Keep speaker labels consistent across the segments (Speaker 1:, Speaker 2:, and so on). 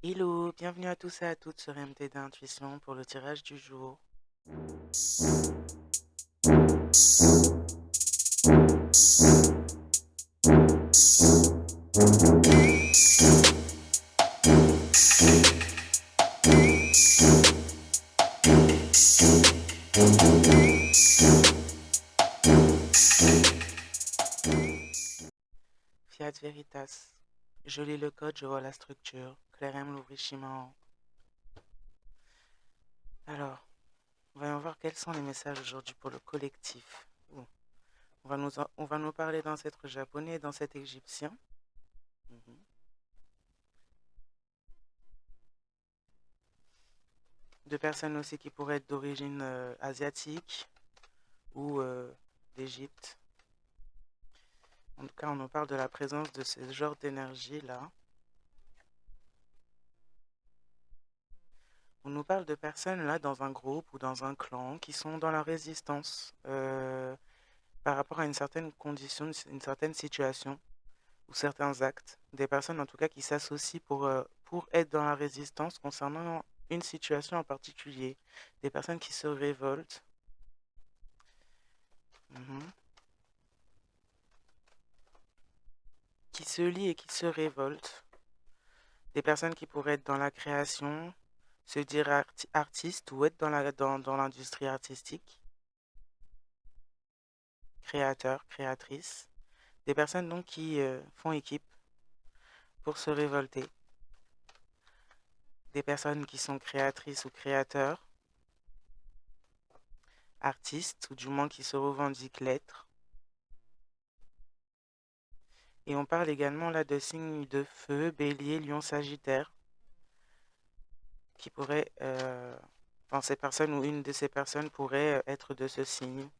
Speaker 1: Hello, bienvenue à tous et à toutes sur MT d'Intuition pour le tirage du jour. Fiat Veritas. Je lis le code, je vois la structure. Clarem l'ouvrichiment. Alors, voyons voir quels sont les messages aujourd'hui pour le collectif. On va nous parler d'ancêtres japonais et d'ancêtres égyptiens. Mhm. De personnes aussi qui pourraient être d'origine asiatique ou d'Égypte. En tout cas, on nous parle de la présence de ce genre d'énergie-là. On nous parle de personnes là dans un groupe ou dans un clan qui sont dans la résistance par rapport à une certaine condition, une certaine situation ou certains actes. Des personnes en tout cas qui s'associent pour être dans la résistance concernant une situation en particulier. Des personnes qui se révoltent. Mhm. Qui se lient et qui se révoltent. Des personnes qui pourraient être dans la création, se dire artistes ou être dans l'industrie artistique. Créateurs, créatrices. Des personnes donc qui font équipe pour se révolter. Des personnes qui sont créatrices ou créateurs, artistes ou du moins qui se revendiquent l'être. Et on parle également là de signes de feu, bélier, lion, sagittaire, qui pourraient, enfin ces personnes ou une de ces personnes pourrait être de ce signe.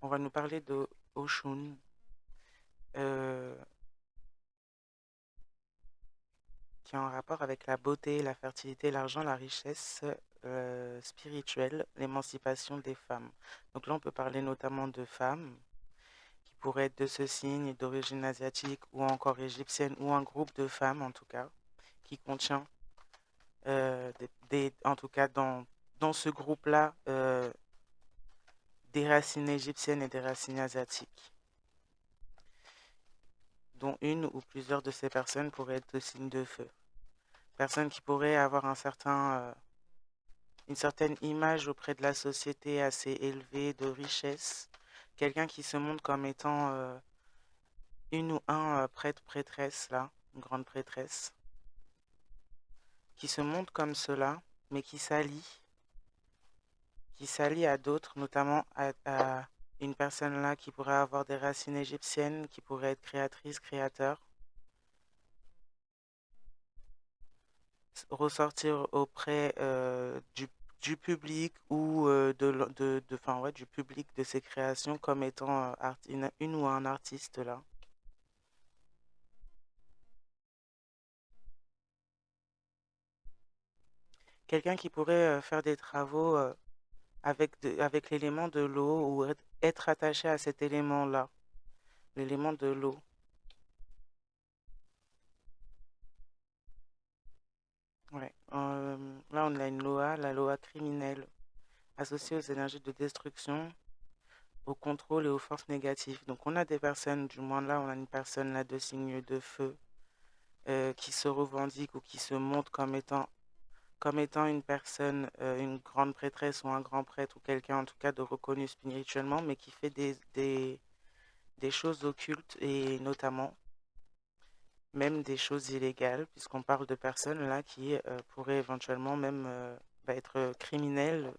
Speaker 1: On va nous parler de Oshun, euh, qui est en rapport avec la beauté, la fertilité, l'argent, la richesse spirituelle, l'émancipation des femmes. Donc là, on peut parler notamment de femmes qui pourraient être de ce signe, d'origine asiatique ou encore égyptienne, ou un groupe de femmes en tout cas, qui contient, en tout cas dans ce groupe-là, des racines égyptiennes et des racines asiatiques, dont une ou plusieurs de ces personnes pourraient être de signe de feu. Personnes qui pourraient avoir une certaine image auprès de la société assez élevée de richesse, quelqu'un qui se montre comme étant une ou un prêtre, prêtresse, là, une grande prêtresse, qui se montre comme cela, mais qui s'allie à d'autres, notamment à une personne là qui pourrait avoir des racines égyptiennes, qui pourrait être créatrice, créateur, ressortir auprès du public ou enfin, ouais, du public de ses créations comme étant une ou un artiste là. Quelqu'un qui pourrait faire des travaux avec l'élément de l'eau ou être attaché à cet élément-là, l'élément de l'eau. Ouais. Là, on a une loi, la loi criminelle, associée aux énergies de destruction, au contrôle et aux forces négatives. Donc, on a des personnes, du moins là, on a une personne là de signe de feu qui se revendique ou qui se montre comme étant une personne, une grande prêtresse ou un grand prêtre ou quelqu'un en tout cas de reconnu spirituellement, mais qui fait des choses occultes et notamment même des choses illégales, puisqu'on parle de personnes là qui pourraient éventuellement même être criminelles,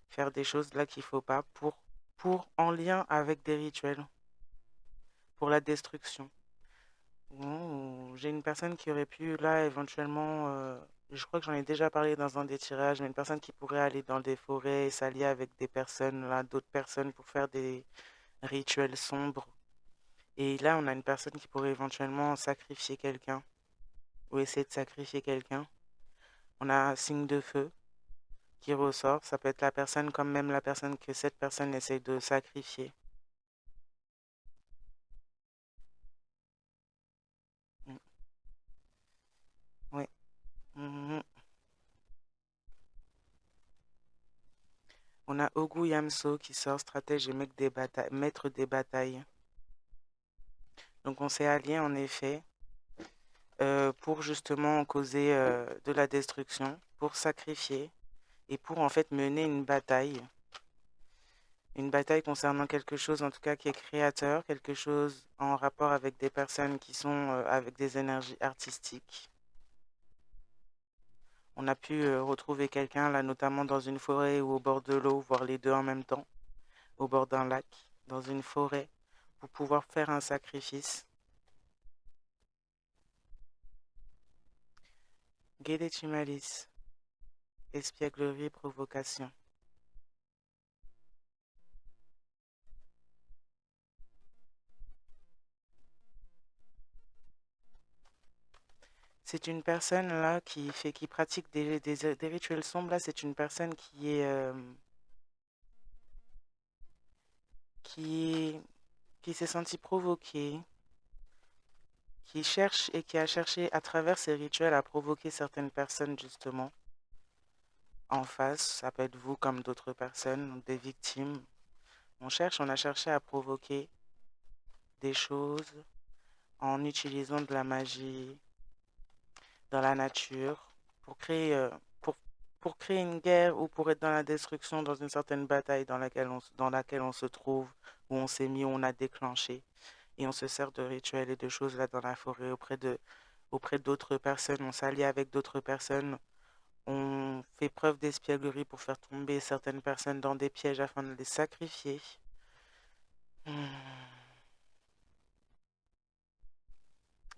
Speaker 1: faire des choses là qu'il ne faut pas pour en lien avec des rituels, pour la destruction. J'ai une personne qui aurait pu là éventuellement, je crois que j'en ai déjà parlé dans un des tirages, mais une personne qui pourrait aller dans des forêts et s'allier avec des personnes là, d'autres personnes pour faire des rituels sombres. Et là, on a une personne qui pourrait éventuellement sacrifier quelqu'un. ou essayer de sacrifier quelqu'un. On a un signe de feu qui ressort. Ça peut être la personne comme même la personne que cette personne essaie de sacrifier. Mm. Oui. Mhm. On a Ogu Yamso qui sort stratège et maître des batailles. Donc on s'est allié en effet pour justement causer de la destruction, pour sacrifier et pour en fait mener une bataille. Une bataille concernant quelque chose en tout cas qui est créateur, quelque chose en rapport avec des personnes qui sont avec des énergies artistiques. On a pu retrouver quelqu'un là notamment dans une forêt ou au bord de l'eau, voire les deux en même temps, au bord d'un lac, dans une forêt, pour pouvoir faire un sacrifice. Guédé Chimalis, espièglerie, provocation. C'est une personne là qui pratique des rituels sombres. Là, c'est une personne qui, qui s'est sentie provoquée, qui cherche et qui a cherché à travers ces rituels à provoquer certaines personnes justement en face. Ça peut être vous comme d'autres personnes, des victimes. On a cherché à provoquer des choses en utilisant de la magie dans la nature pour pour, pour créer une guerre ou pour être dans la destruction, dans une certaine bataille dans laquelle on se trouve, où on s'est mis, où on a déclenché. Et on se sert de rituels et de choses là dans la forêt auprès d'autres personnes. On s'allie avec d'autres personnes. On fait preuve d'espièglerie pour faire tomber certaines personnes dans des pièges afin de les sacrifier. Hmm.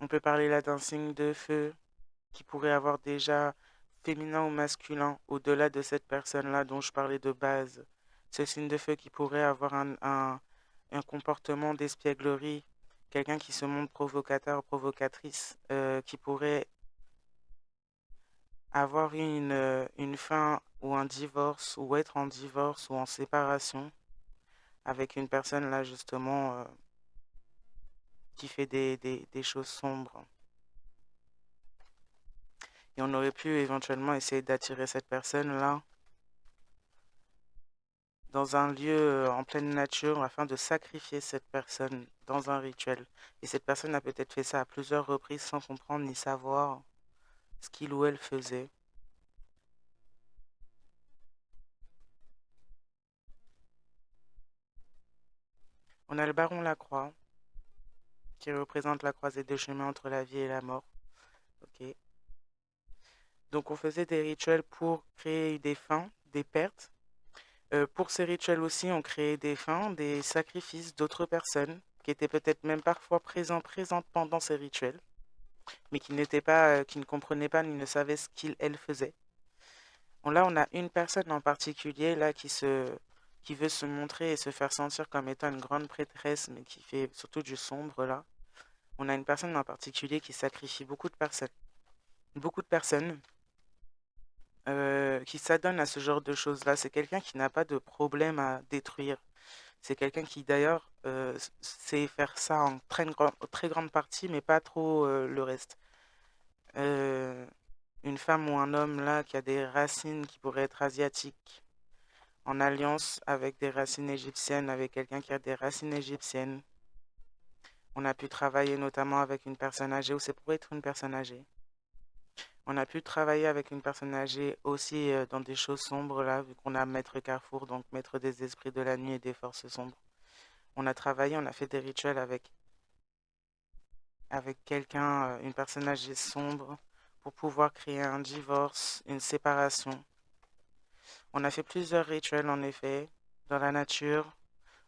Speaker 1: On peut parler là d'un signe de feu qui pourrait avoir déjà féminin ou masculin au-delà de cette personne-là dont je parlais de base. Ce signe de feu qui pourrait avoir un comportement d'espièglerie, quelqu'un qui se montre provocateur ou provocatrice, qui pourrait avoir une fin ou un divorce ou être en divorce ou en séparation avec une personne là justement qui fait des choses sombres. Et on aurait pu éventuellement essayer d'attirer cette personne-là dans un lieu en pleine nature afin de sacrifier cette personne dans un rituel. Et cette personne a peut-être fait ça à plusieurs reprises sans comprendre ni savoir ce qu'il ou elle faisait. On a le baron Lacroix qui représente la croisée des chemins entre la vie et la mort. Ok. Donc on faisait des rituels pour créer des fins, des pertes. Pour ces rituels aussi, on créait des fins, des sacrifices d'autres personnes qui étaient peut-être même parfois présentes pendant ces rituels, mais qui n'étaient pas, qui ne comprenaient pas ni ne savaient ce qu'ils, elles faisaient. Bon, là, on a une personne en particulier là qui veut se montrer et se faire sentir comme étant une grande prêtresse, mais qui fait surtout du sombre là. On a une personne en particulier qui sacrifie beaucoup de personnes qui s'adonnent à ce genre de choses-là. C'est quelqu'un qui n'a pas de problème à détruire. C'est quelqu'un qui d'ailleurs sait faire ça en très grande partie, mais pas trop le reste. Euh, une femme ou un homme là qui a des racines qui pourraient être asiatiques, en alliance avec des racines égyptiennes, avec quelqu'un qui a des racines égyptiennes. On a pu travailler notamment avec une personne âgée, ou c'est pour être une personne âgée. On a pu travailler avec une personne âgée aussi dans des choses sombres là, vu qu'on a Maître Carrefour, donc Maître des esprits de la nuit et des forces sombres. On a travaillé, on a fait des rituels avec quelqu'un, une personne âgée sombre, pour pouvoir créer un divorce, une séparation. On a fait plusieurs rituels en effet, dans la nature.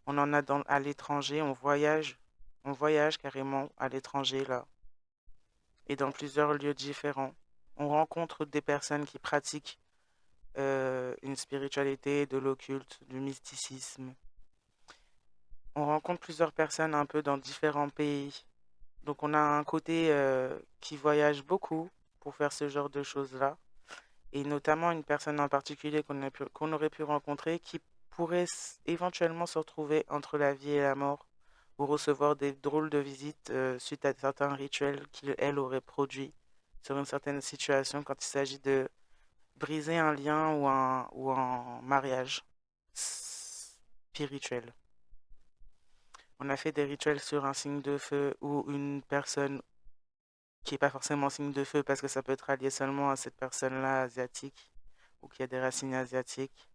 Speaker 1: On en a à l'étranger, on voyage carrément à l'étranger là, et dans plusieurs lieux différents. On rencontre des personnes qui pratiquent une spiritualité, de l'occulte, du mysticisme. On rencontre plusieurs personnes un peu dans différents pays Donc on a un côté qui voyage beaucoup pour faire ce genre de choses-là, et notamment une personne en particulier qu'on aurait pu rencontrer qui pourrait éventuellement se retrouver entre la vie et la mort ou recevoir des drôles de visites suite à certains rituels qu'elle aurait produits sur une certaine situation quand il s'agit de briser un lien ou un mariage spirituel. On a fait des rituels sur un signe de feu ou une personne qui n'est pas forcément signe de feu parce que ça peut être allié seulement à cette personne-là asiatique ou qui a des racines asiatiques.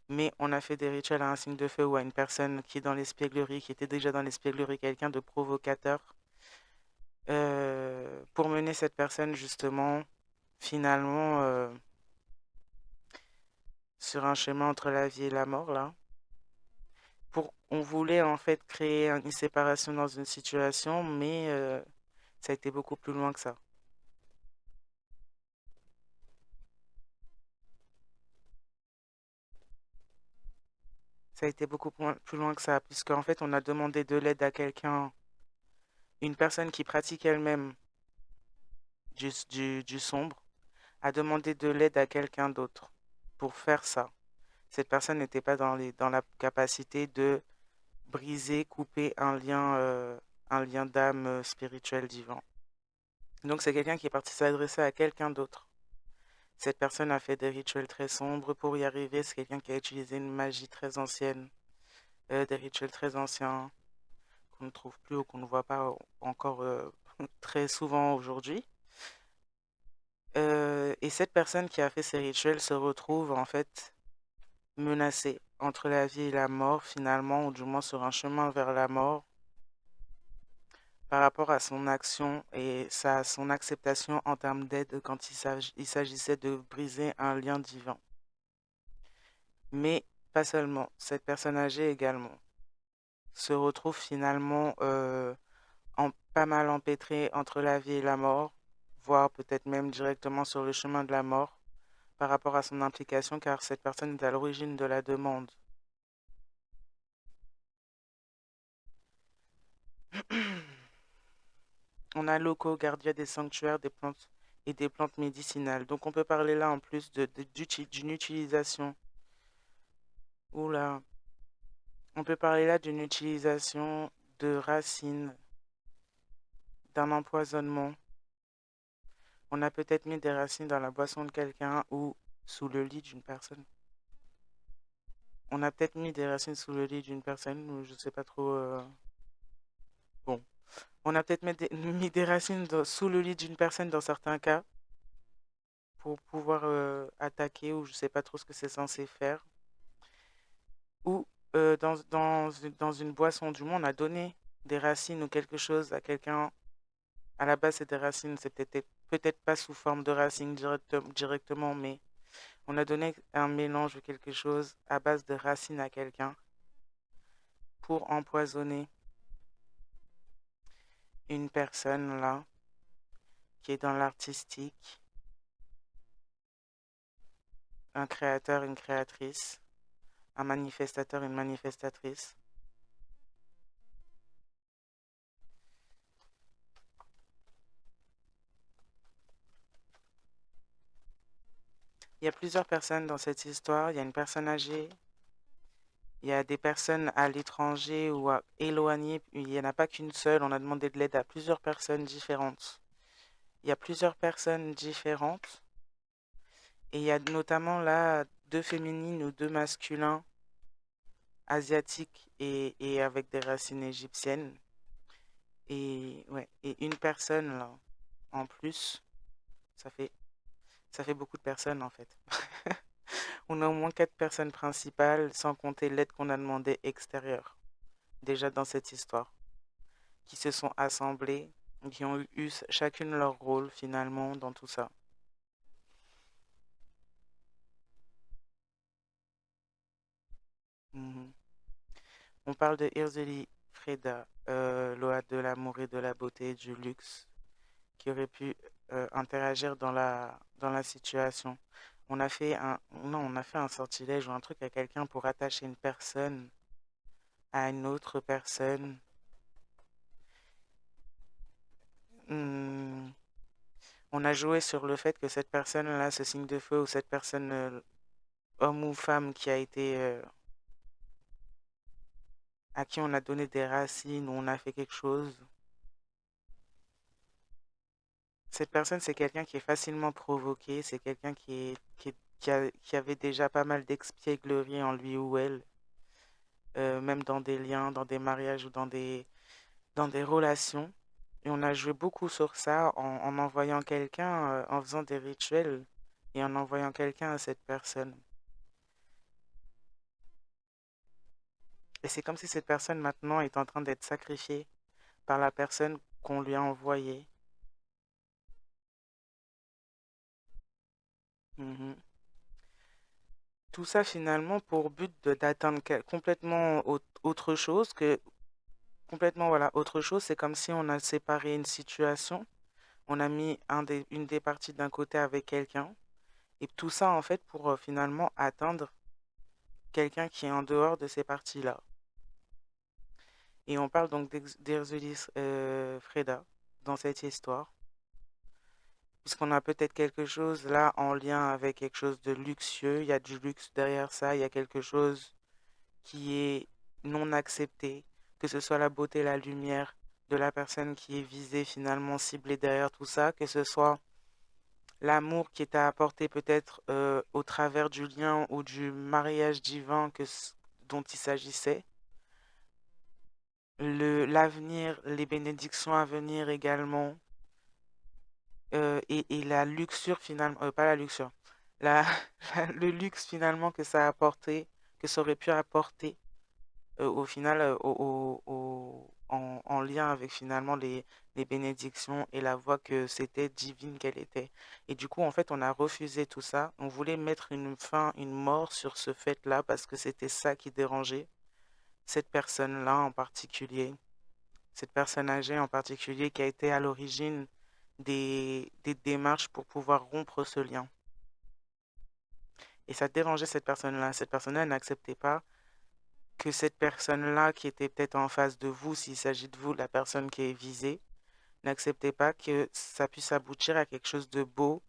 Speaker 1: Mais on a fait des rituels à un signe de feu ou à une personne qui est dans l'espièglerie, qui était déjà dans l'espièglerie, quelqu'un de provocateur, pour mener cette personne justement finalement sur un chemin entre la vie et la mort là. On voulait en fait créer une séparation dans une situation, mais ça a été beaucoup plus loin que ça. Ça a été beaucoup plus loin que ça, puisque en fait on a demandé de l'aide à quelqu'un, une personne qui pratique elle-même du sombre, a demandé de l'aide à quelqu'un d'autre pour faire ça. Cette personne n'était pas dans la capacité de briser, couper un lien d'âme spirituel divin. Donc c'est quelqu'un qui est parti s'adresser à quelqu'un d'autre. Cette personne a fait des rituels très sombres pour y arriver. C'est quelqu'un qui a utilisé une magie très ancienne, des rituels très anciens qu'on ne trouve plus ou qu'on ne voit pas encore très souvent aujourd'hui. Et cette personne qui a fait ces rituels se retrouve en fait menacée entre la vie et la mort finalement, ou du moins sur un chemin vers la mort par rapport à son action et son acceptation en termes d'aide quand il s'agissait de briser un lien divin. Mais pas seulement, cette personne âgée également se retrouve finalement pas mal empêtrée entre la vie et la mort, voire peut-être même directement sur le chemin de la mort par rapport à son implication, car cette personne est à l'origine de la demande. On a locaux, gardiens des sanctuaires des plantes et des plantes médicinales. Donc on peut parler là en plus d'une utilisation. Oula, on peut parler là d'une utilisation de racines, d'un empoisonnement. On a peut-être mis des racines dans la boisson de quelqu'un ou sous le lit d'une personne. On a peut-être mis des racines sous le lit d'une personne, ou je sais pas trop. Bon, on a peut-être mis des racines sous le lit d'une personne dans certains cas pour pouvoir attaquer, ou je sais pas trop ce que c'est censé faire. Ou dans une boisson, du moins, on a donné des racines ou quelque chose à quelqu'un. À la base, c'est des racines, c'est peut-être pas sous forme de racines directement, mais on a donné un mélange ou quelque chose à base de racines à quelqu'un pour empoisonner une personne là qui est dans l'artistique, un créateur, une créatrice, un manifestateur, une manifestatrice. Il y a plusieurs personnes dans cette histoire. Il y a une personne âgée, il y a des personnes à l'étranger ou éloignées. Il n'y en a pas qu'une seule. On a demandé de l'aide à plusieurs personnes différentes. Il y a plusieurs personnes différentes. Et il y a notamment là deux féminines ou deux masculins asiatiques et avec des racines égyptiennes. Et, ouais, et une personne là en plus. Ça fait, ça fait beaucoup de personnes en fait. On a au moins quatre personnes principales, sans compter l'aide qu'on a demandé extérieure, déjà dans cette histoire, qui se sont assemblées, qui ont eu chacune leur rôle finalement dans tout ça. Mhm. On parle de Irzeli Freda, Loa de l'amour et de la beauté et du luxe, qui aurait pu interagir dans la situation. Non, on a fait un sortilège ou un truc à quelqu'un pour attacher une personne à une autre personne hmm, on a joué sur le fait que cette personne-là, ce signe de feu ou cette personne, homme ou femme, qui a été, à qui on a donné des racines ou on a fait quelque chose, cette personne, c'est quelqu'un qui est facilement provoqué, c'est quelqu'un qui avait déjà pas mal d'expièglerie en lui ou elle, même dans des liens, dans des mariages ou dans des relations. Et on a joué beaucoup sur ça en envoyant quelqu'un, en faisant des rituels et en envoyant quelqu'un à cette personne. Et c'est comme si cette personne maintenant est en train d'être sacrifiée par la personne qu'on lui a envoyée. Mhm. Tout ça finalement pour but d'atteindre complètement autre chose que complètement voilà autre chose. C'est comme si on a séparé une situation, on a mis une des parties d'un côté avec quelqu'un et tout ça en fait pour finalement atteindre quelqu'un qui est en dehors de ces parties-là. Et on parle donc d'Erzulis Freda dans cette histoire, puisqu'on a peut-être quelque chose là en lien avec quelque chose de luxueux, il y a du luxe derrière ça, il y a quelque chose qui est non accepté, que ce soit la beauté, la lumière de la personne qui est visée, finalement ciblée derrière tout ça, que ce soit l'amour qui est à apporter peut-être au travers du lien ou du mariage divin dont il s'agissait, l'avenir, les bénédictions à venir également, et la luxure finalement, pas la luxure, la, le luxe finalement que ça a apporté, que ça aurait pu apporter au final, en lien avec finalement les bénédictions et la voix que c'était divine qu'elle était. Et du coup, en fait, on a refusé tout ça. On voulait mettre une fin, une mort sur ce fait-là parce que c'était ça qui dérangeait cette personne-là en particulier, cette personne âgée en particulier qui a été à l'origine des démarches pour pouvoir rompre ce lien. Et ça dérangeait cette personne-là. Cette personne-là n'acceptait pas que cette personne-là qui était peut-être en face de vous, s'il s'agit de vous, la personne qui est visée, n'acceptez pas que ça puisse aboutir à quelque chose de beau,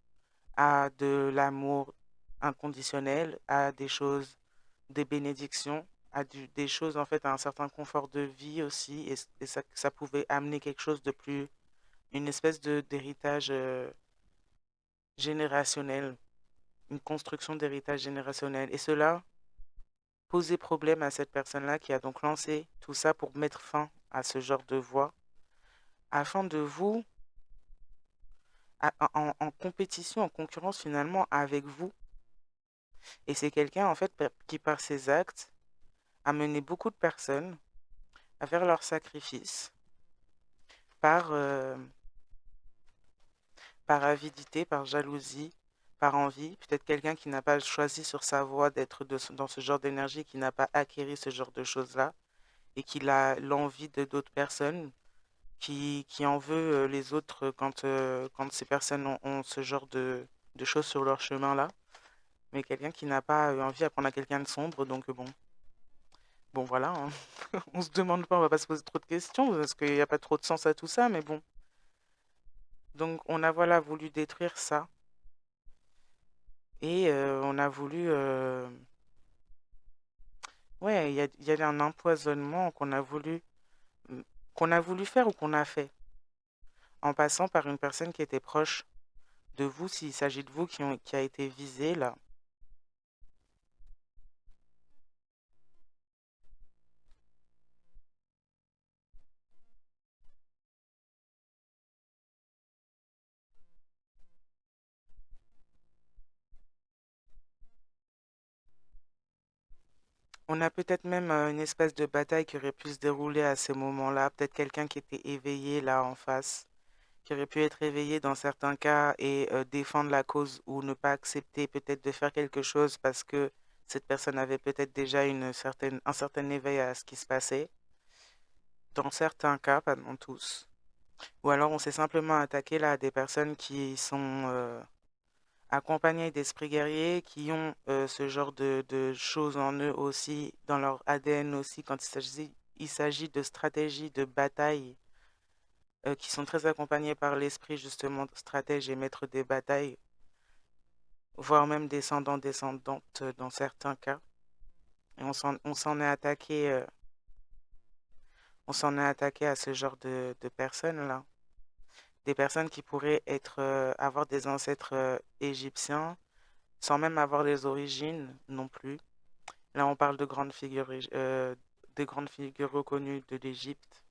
Speaker 1: à de l'amour inconditionnel, à des choses, des bénédictions, des choses en fait, à un certain confort de vie aussi, et ça pouvait amener quelque chose de plus, une espèce d'héritage générationnel, une construction d'héritage générationnel. Et cela posait problème à cette personne-là qui a donc lancé tout ça pour mettre fin à ce genre de voie, afin de vous, en compétition, en concurrence finalement avec vous. Et c'est quelqu'un en fait qui par ses actes a mené beaucoup de personnes à faire leur sacrifice par, par avidité, par jalousie, par envie. Peut-être quelqu'un qui n'a pas choisi sur sa voie d'être dans ce genre d'énergie, qui n'a pas acquéri ce genre de choses-là et qui a l'envie de d'autres personnes qui en veut les autres quand ces personnes ont ce genre de choses sur leur chemin là. Mais quelqu'un qui n'a pas envie d'apprendre à quelqu'un de sombre, donc bon voilà, hein. On se demande pas, on va pas se poser trop de questions parce qu'il n'y a pas trop de sens à tout ça, mais bon. Donc on a voilà voulu détruire ça et on a voulu, ouais, il y a un empoisonnement mm, qu'on a voulu faire ou qu'on a fait en passant par une personne qui était proche de vous, s'il s'agit de vous qui a été visé là. On a peut-être même une espèce de bataille qui aurait pu se dérouler à ces moments-là. Peut-être quelqu'un qui était éveillé là en face, qui aurait pu être éveillé dans certains cas et défendre la cause ou ne pas accepter peut-être de faire quelque chose parce que cette personne avait peut-être déjà un certain éveil à ce qui se passait. Dans certains cas, pas dans tous. Ou alors on s'est simplement attaqué là à des personnes qui sont accompagnés d'esprits guerriers qui ont ce genre de choses en eux aussi, dans leur ADN aussi, quand il s'agit de stratégie, de bataille qui sont très accompagnés par l'esprit justement stratège et maître des batailles, voire même descendantes dans certains cas. Et on s'en est attaqué, on s'en est attaqué à ce genre de personnes-là. Des personnes qui pourraient avoir des ancêtres égyptiens sans même avoir les origines non plus. Là, on parle de grandes figures reconnues de l'Égypte,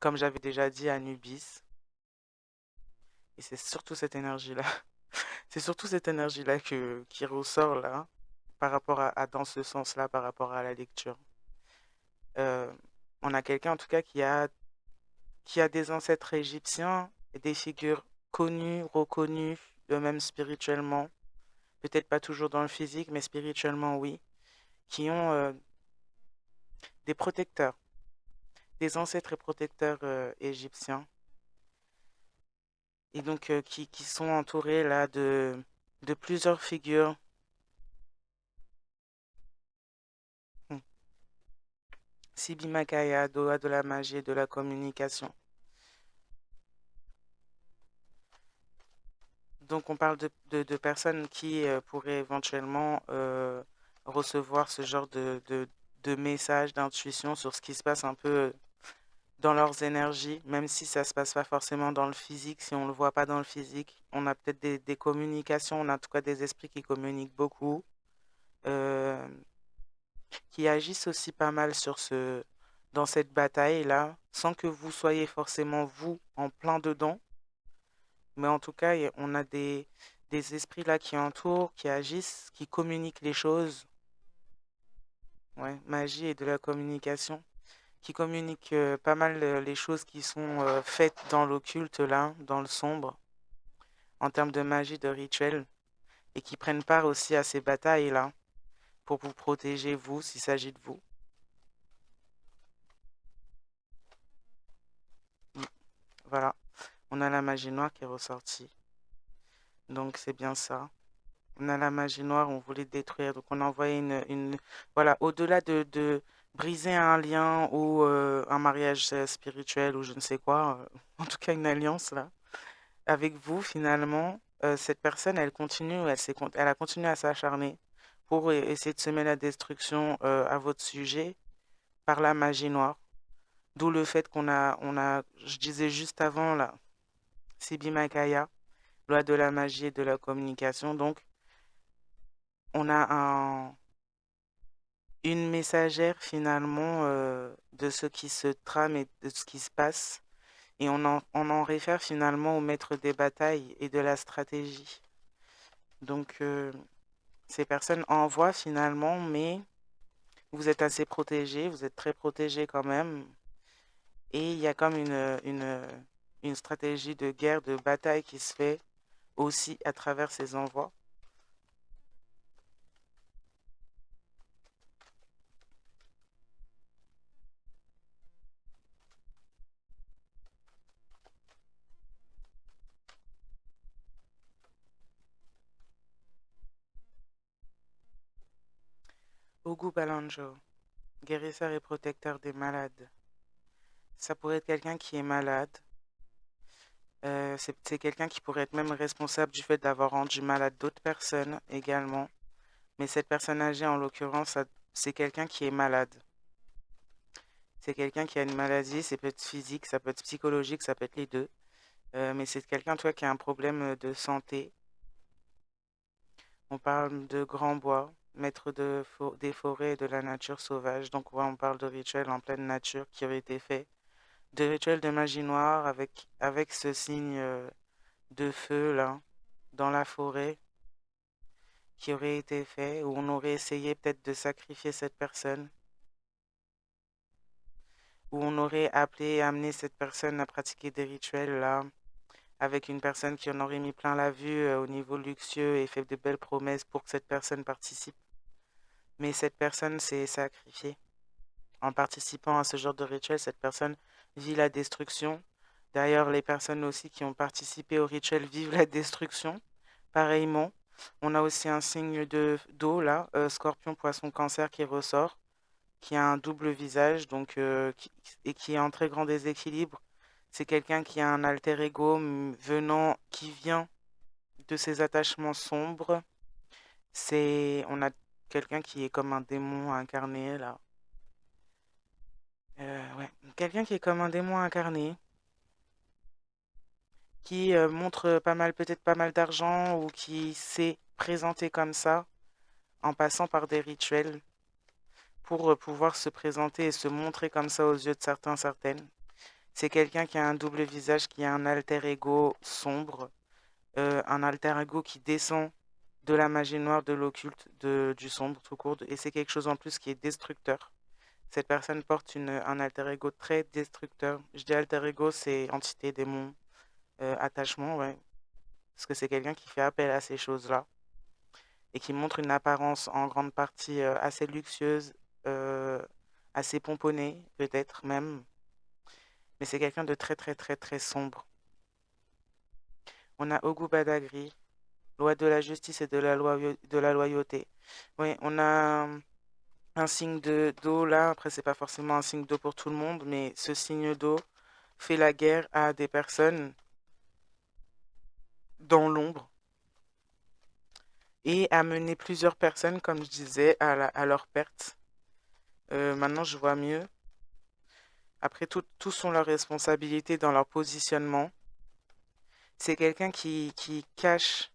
Speaker 1: comme j'avais déjà dit, Anubis. Et c'est surtout cette énergie-là, c'est surtout cette énergie-là qui ressort là, par rapport dans ce sens-là, par rapport à la lecture. Euh, on a quelqu'un en tout cas qui a des ancêtres égyptiens et des figures connues, reconnues, même spirituellement. Peut-être pas toujours dans le physique, mais spirituellement, oui, qui ont des protecteurs, des ancêtres et protecteurs égyptiens, et donc qui sont entourés là de plusieurs figures. Hmm. Sibi Makaya, Doa de la magie et de la communication. Donc on parle de personnes qui pourraient éventuellement recevoir ce genre de messages, d'intuition sur ce qui se passe un peu dans leurs énergies, même si ça se passe pas forcément dans le physique, si on ne le voit pas dans le physique. On a peut-être des communications, on a en tout cas des esprits qui communiquent beaucoup, euh, qui agissent aussi pas mal dans cette bataille-là, sans que vous soyez forcément vous en plein dedans. Mais en tout cas, on a des esprits là qui entourent, qui agissent, qui communiquent les choses. Ouais, magie et de la communication. Qui communiquent pas mal les choses qui sont faites dans l'occulte là, dans le sombre, en termes de magie, de rituel, et qui prennent part aussi à ces batailles là, pour vous protéger vous, s'il s'agit de vous. Mm. Voilà, on a la magie noire qui est ressortie. Donc c'est bien ça. On a la magie noire, on voulait détruire. Donc on a envoyé voilà, au-delà de briser un lien ou un mariage spirituel ou je ne sais quoi, en tout cas une alliance là, avec vous finalement, cette personne, elle continue, elle a continué à s'acharner pour essayer de semer la destruction à votre sujet par la magie noire. D'où le fait je disais juste avant là, Sibi Makaya, loi de la magie et de la communication. Donc on a une messagère finalement de ce qui se trame et de ce qui se passe. Et on en réfère finalement au maître des batailles et de la stratégie. Donc ces personnes envoient finalement, mais vous êtes assez protégés, vous êtes très protégés quand même. Et il y a comme une stratégie de guerre, de bataille qui se fait aussi à travers ces envois. Ogu Balanjo, guérisseur et protecteur des malades. Ça pourrait être quelqu'un qui est malade. C'est quelqu'un qui pourrait être même responsable du fait d'avoir rendu malade d'autres personnes également. Mais cette personne âgée, en l'occurrence, c'est quelqu'un qui est malade. C'est quelqu'un qui a une maladie, ça peut être physique, ça peut être psychologique, ça peut être les deux. Mais c'est quelqu'un, toi, qui a un problème de santé. On parle de grand bois, maître des forêts et de la nature sauvage. Donc, ouais, on parle de rituels en pleine nature qui auraient été faits. De rituels de magie noire avec ce signe de feu, là, dans la forêt, qui aurait été fait, où on aurait essayé peut-être de sacrifier cette personne, où on aurait appelé et amené cette personne à pratiquer des rituels, là, avec une personne qui en aurait mis plein la vue au niveau luxueux et fait de belles promesses pour que cette personne participe. Mais cette personne s'est sacrifiée. En participant à ce genre de rituel, cette personne vit la destruction. D'ailleurs, les personnes aussi qui ont participé au rituel vivent la destruction. Pareillement, on a aussi un signe d'eau là, scorpion, poisson, cancer qui ressort, qui a un double visage donc, et qui est en très grand déséquilibre. C'est quelqu'un qui a un alter ego qui vient de ses attachements sombres. On a quelqu'un qui est comme un démon incarné là. Ouais, quelqu'un qui est comme un démon incarné, qui montre pas mal, peut-être pas mal d'argent ou qui s'est présenté comme ça en passant par des rituels pour pouvoir se présenter et se montrer comme ça aux yeux de certains, certaines. C'est quelqu'un qui a un double visage, qui a un alter ego sombre, un alter ego qui descend de la magie noire, de l'occulte, du sombre tout court, et c'est quelque chose en plus qui est destructeur. Cette personne porte un alter ego très destructeur. Je dis alter ego, c'est entité, démon, attachement, ouais. Parce que c'est quelqu'un qui fait appel à ces choses-là et qui montre une apparence en grande partie assez luxueuse, euh, assez pomponnée, peut-être même. Mais c'est quelqu'un de très, très, très, très sombre. On a Ogu Badagri, loi de la justice et de la loyauté. Oui, on a un signe de d'eau là. Après, c'est pas forcément un signe d'eau pour tout le monde, mais ce signe d'eau fait la guerre à des personnes dans l'ombre et a mené plusieurs personnes, comme je disais, à leur perte. Maintenant, je vois mieux. Après, tous ont leurs responsabilités dans leur positionnement. C'est quelqu'un qui cache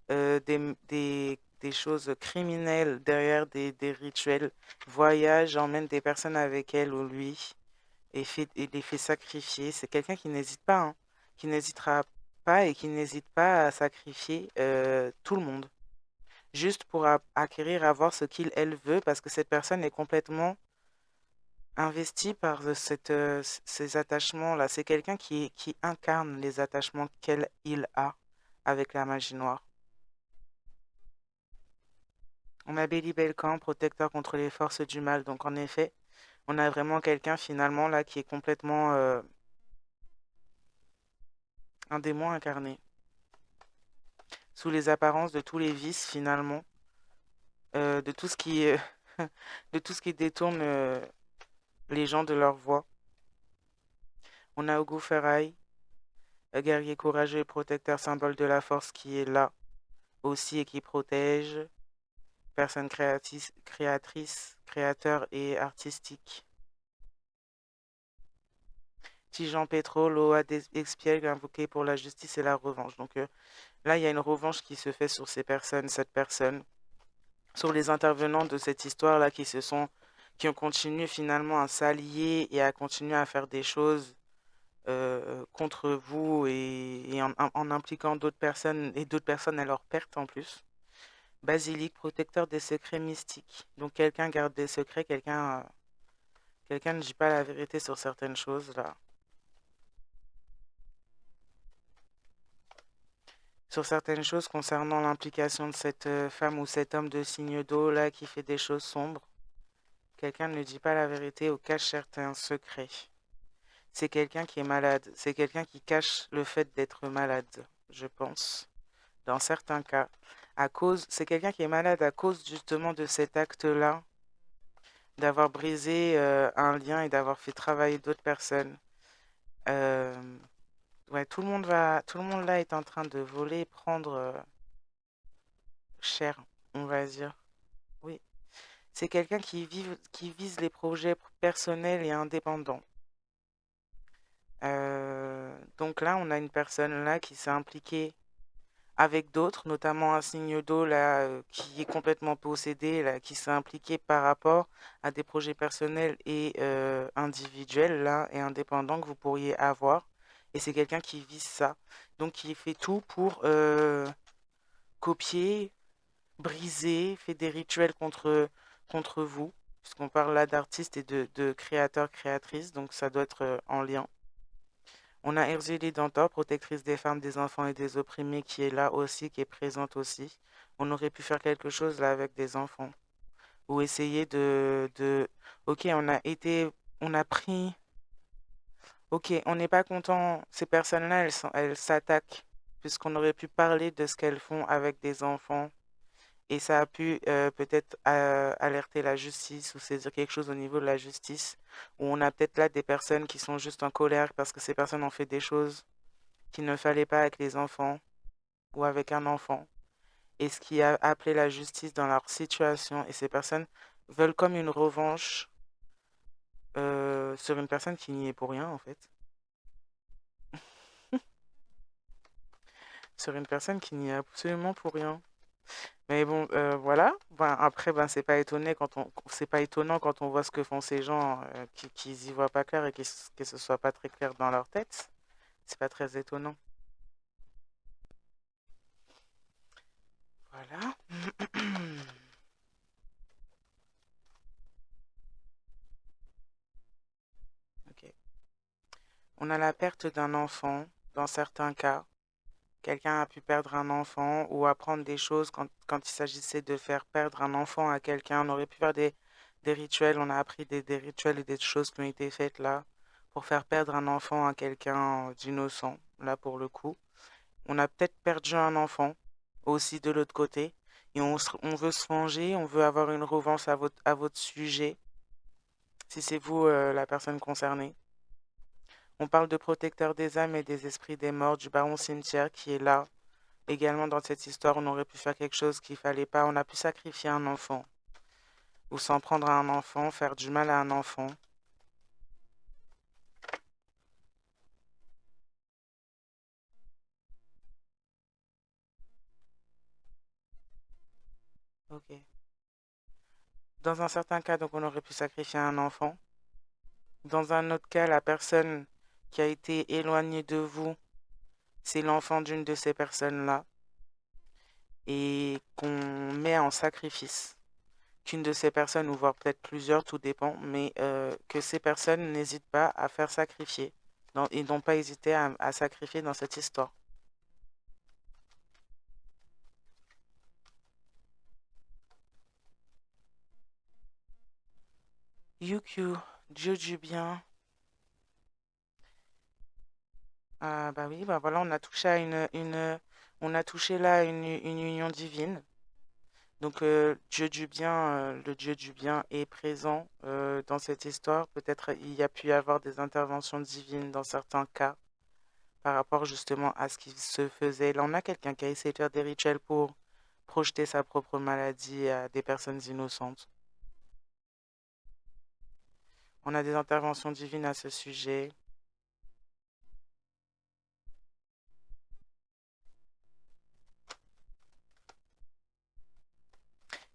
Speaker 1: des choses criminelles derrière des rituels, voyage, emmène des personnes avec elle ou lui et les fait sacrifier. C'est quelqu'un qui n'hésite pas, hein, qui n'hésitera pas et qui n'hésite pas à sacrifier tout le monde, juste pour acquérir, avoir ce qu'il, elle veut, parce que cette personne est complètement investie par ces attachements-là. C'est quelqu'un qui incarne les attachements il a avec la magie noire. On a Béli Belcan, protecteur contre les forces du mal. Donc en effet, on a vraiment quelqu'un finalement là qui est complètement un démon incarné, sous les apparences de tous les vices finalement, de tout ce qui, de tout ce qui détourne les gens de leur voie. On a Ogu Ferrai, guerrier courageux et protecteur, symbole de la force qui est là aussi et qui protège, personne créatrice, créateur et artistique. Tijan Petro, Loa expiègle, invoqué pour la justice et la revanche. Donc là, il y a une revanche qui se fait sur ces personnes, cette personne, sur les intervenants de cette histoire-là qui ont continué finalement à s'allier et à continuer à faire des choses contre vous et en impliquant d'autres personnes et d'autres personnes à leur perte en plus. Basilique, protecteur des secrets mystiques. Donc quelqu'un garde des secrets, quelqu'un ne dit pas la vérité sur certaines choses là. Sur certaines choses concernant l'implication de cette femme ou cet homme de signe d'eau là qui fait des choses sombres. Quelqu'un ne dit pas la vérité ou cache certains secrets. C'est quelqu'un qui est malade. C'est quelqu'un qui cache le fait d'être malade, je pense. Dans certains cas, c'est quelqu'un qui est malade à cause justement de cet acte-là, d'avoir brisé un lien et d'avoir fait travailler d'autres personnes. Euh, ouais, tout le monde là est en train de voler et prendre cher, on va dire. Oui, c'est quelqu'un qui vise les projets personnels et indépendants. Donc là, on a une personne là qui s'est impliquée avec d'autres, notamment un signe d'eau là qui est complètement possédé, là, qui s'est impliqué par rapport à des projets personnels et individuels là et indépendants que vous pourriez avoir. Et c'est quelqu'un qui vise ça, donc qui fait tout pour copier, briser, fait des rituels contre vous, puisqu'on parle là d'artistes et de créateurs, créatrices, donc ça doit être en lien. On a Erzulie Dantor, protectrice des femmes, des enfants et des opprimés, qui est là aussi, qui est présente aussi. On aurait pu faire quelque chose là avec des enfants. Ou essayer Ok, on a pris... Ok, on n'est pas content. Ces personnes-là, elles s'attaquent, puisqu'on aurait pu parler de ce qu'elles font avec des enfants Et ça a pu peut-être alerter la justice ou saisir quelque chose au niveau de la justice, où on a peut-être là des personnes qui sont juste en colère parce que ces personnes ont fait des choses qu'il ne fallait pas avec les enfants ou avec un enfant, et ce qui a appelé la justice dans leur situation, et ces personnes veulent comme une revanche sur une personne qui n'y est pour rien en fait, sur une personne qui n'y est absolument pour rien. Mais bon, voilà. Ben, après, ben, c'est pas étonnant quand on voit ce que font ces gens qui y voient pas clair et que ce soit pas très clair dans leur tête. C'est pas très étonnant. Voilà. Ok. On a la perte d'un enfant dans certains cas. Quelqu'un a pu perdre un enfant ou apprendre des choses quand il s'agissait de faire perdre un enfant à quelqu'un. On aurait pu faire des rituels. On a appris des rituels et des choses qui ont été faites là pour faire perdre un enfant à quelqu'un d'innocent, là pour le coup. On a peut-être perdu un enfant aussi de l'autre côté et on veut se venger, on veut avoir une revanche à votre sujet, si c'est vous la personne concernée. On parle de protecteur des âmes et des esprits des morts, du baron cimetière qui est là. Également dans cette histoire, on aurait pu faire quelque chose qu'il fallait pas. On a pu sacrifier un enfant ou s'en prendre à un enfant, faire du mal à un enfant. Ok. Dans un certain cas, donc on aurait pu sacrifier un enfant. Dans un autre cas, la personne qui a été éloignée de vous, c'est l'enfant d'une de ces personnes-là et qu'on met en sacrifice. Qu'une de ces personnes, ou voire peut-être plusieurs, tout dépend, mais que ces personnes n'hésitent pas à faire sacrifier. Non, ils n'ont pas hésité à sacrifier dans cette histoire. Yukio, Dieu du bien. Ah bah oui, bah voilà, on a touché à on a touché là à une union divine. Donc Dieu du bien, le Dieu du bien est présent dans cette histoire. Peut-être il y a pu y avoir des interventions divines dans certains cas par rapport justement à ce qui se faisait. Là, on a quelqu'un qui a essayé de faire des rituels pour projeter sa propre maladie à des personnes innocentes. On a des interventions divines à ce sujet.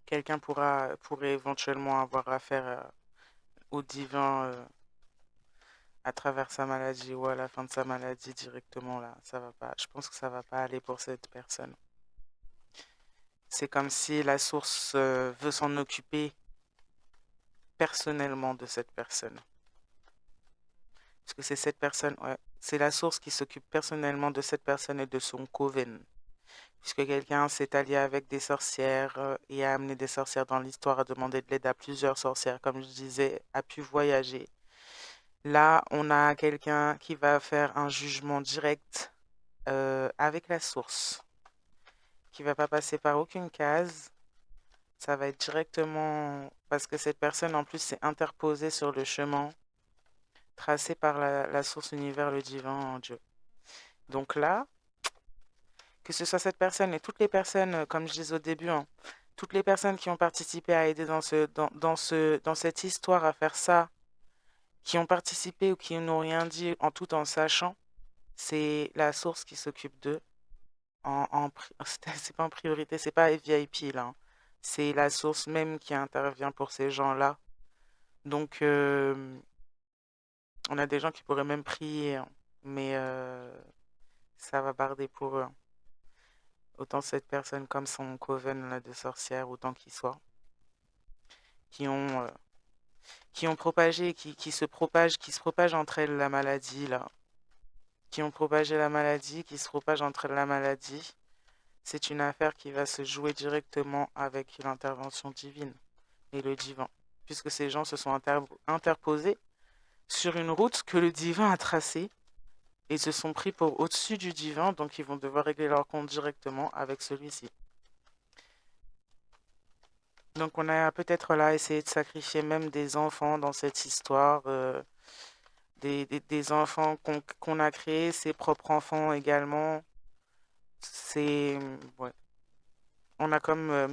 Speaker 1: Quelqu'un pourrait éventuellement avoir affaire au divin à travers sa maladie ou à la fin de sa maladie directement là. Ça va pas. Je pense que ça va pas aller pour cette personne. C'est comme si la source veut s'en occuper personnellement de cette personne. Parce que c'est cette personne, ouais, c'est la source qui s'occupe personnellement de cette personne et de son coven. Puisque quelqu'un s'est allié avec des sorcières et a amené des sorcières dans l'histoire, a demandé de l'aide à plusieurs sorcières, comme je disais, a pu voyager. Là, on a quelqu'un qui va faire un jugement direct avec la source, qui va pas passer par aucune case. Ça va être directement parce que cette personne en plus s'est interposée sur le chemin tracé par la source univers, le divin, Dieu. Donc là, que ce soit cette personne et toutes les personnes, comme je disais au début, hein, toutes les personnes qui ont participé à aider dans cette histoire à faire ça, qui ont participé ou qui n'ont rien dit en tout en sachant, c'est la source qui s'occupe d'eux. C'est pas en priorité, c'est pas VIP là, hein. C'est la source même qui intervient pour ces gens-là. Donc, on a des gens qui pourraient même prier, hein, mais ça va barder pour eux, hein. Autant cette personne comme son coven là, de sorcière, autant qu'il soit, qui ont, euh, qui ont propagé, qui se propagent entre elles la maladie là, qui ont propagé la maladie, qui se propagent entre elles la maladie. C'est une affaire qui va se jouer directement avec l'intervention divine et le divin, puisque ces gens se sont interposés sur une route que le divin a tracée et se sont pris pour au-dessus du divin, donc ils vont devoir régler leur compte directement avec celui-ci. Donc on a peut-être là essayé de sacrifier même des enfants dans cette histoire, des enfants qu'on a créés, ses propres enfants également. C'est, ouais. On a comme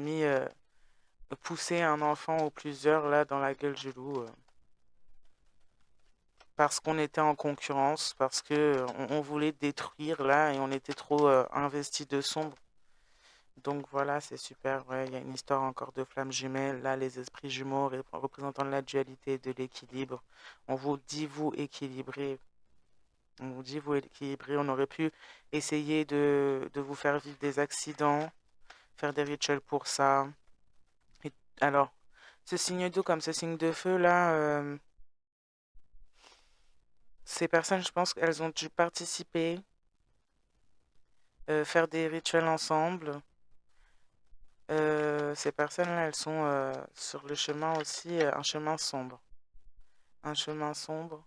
Speaker 1: poussé un enfant ou plusieurs là dans la gueule du loup parce qu'on était en concurrence, parce que on voulait détruire là et on était trop investi de sombre. Donc voilà, c'est super. Ouais, il y a une histoire encore de flammes jumelles. Là, les esprits jumeaux représentant la dualité et de l'équilibre. On vous dit, vous équilibrer. On vous dit, vous équilibrer. On aurait pu essayer de vous faire vivre des accidents, faire des rituels pour ça. Et alors, ce signe d'eau comme ce signe de feu, là, ces personnes, je pense qu'elles ont dû participer, faire des rituels ensemble. Ces personnes-là, elles sont sur le chemin aussi, un chemin sombre. Un chemin sombre,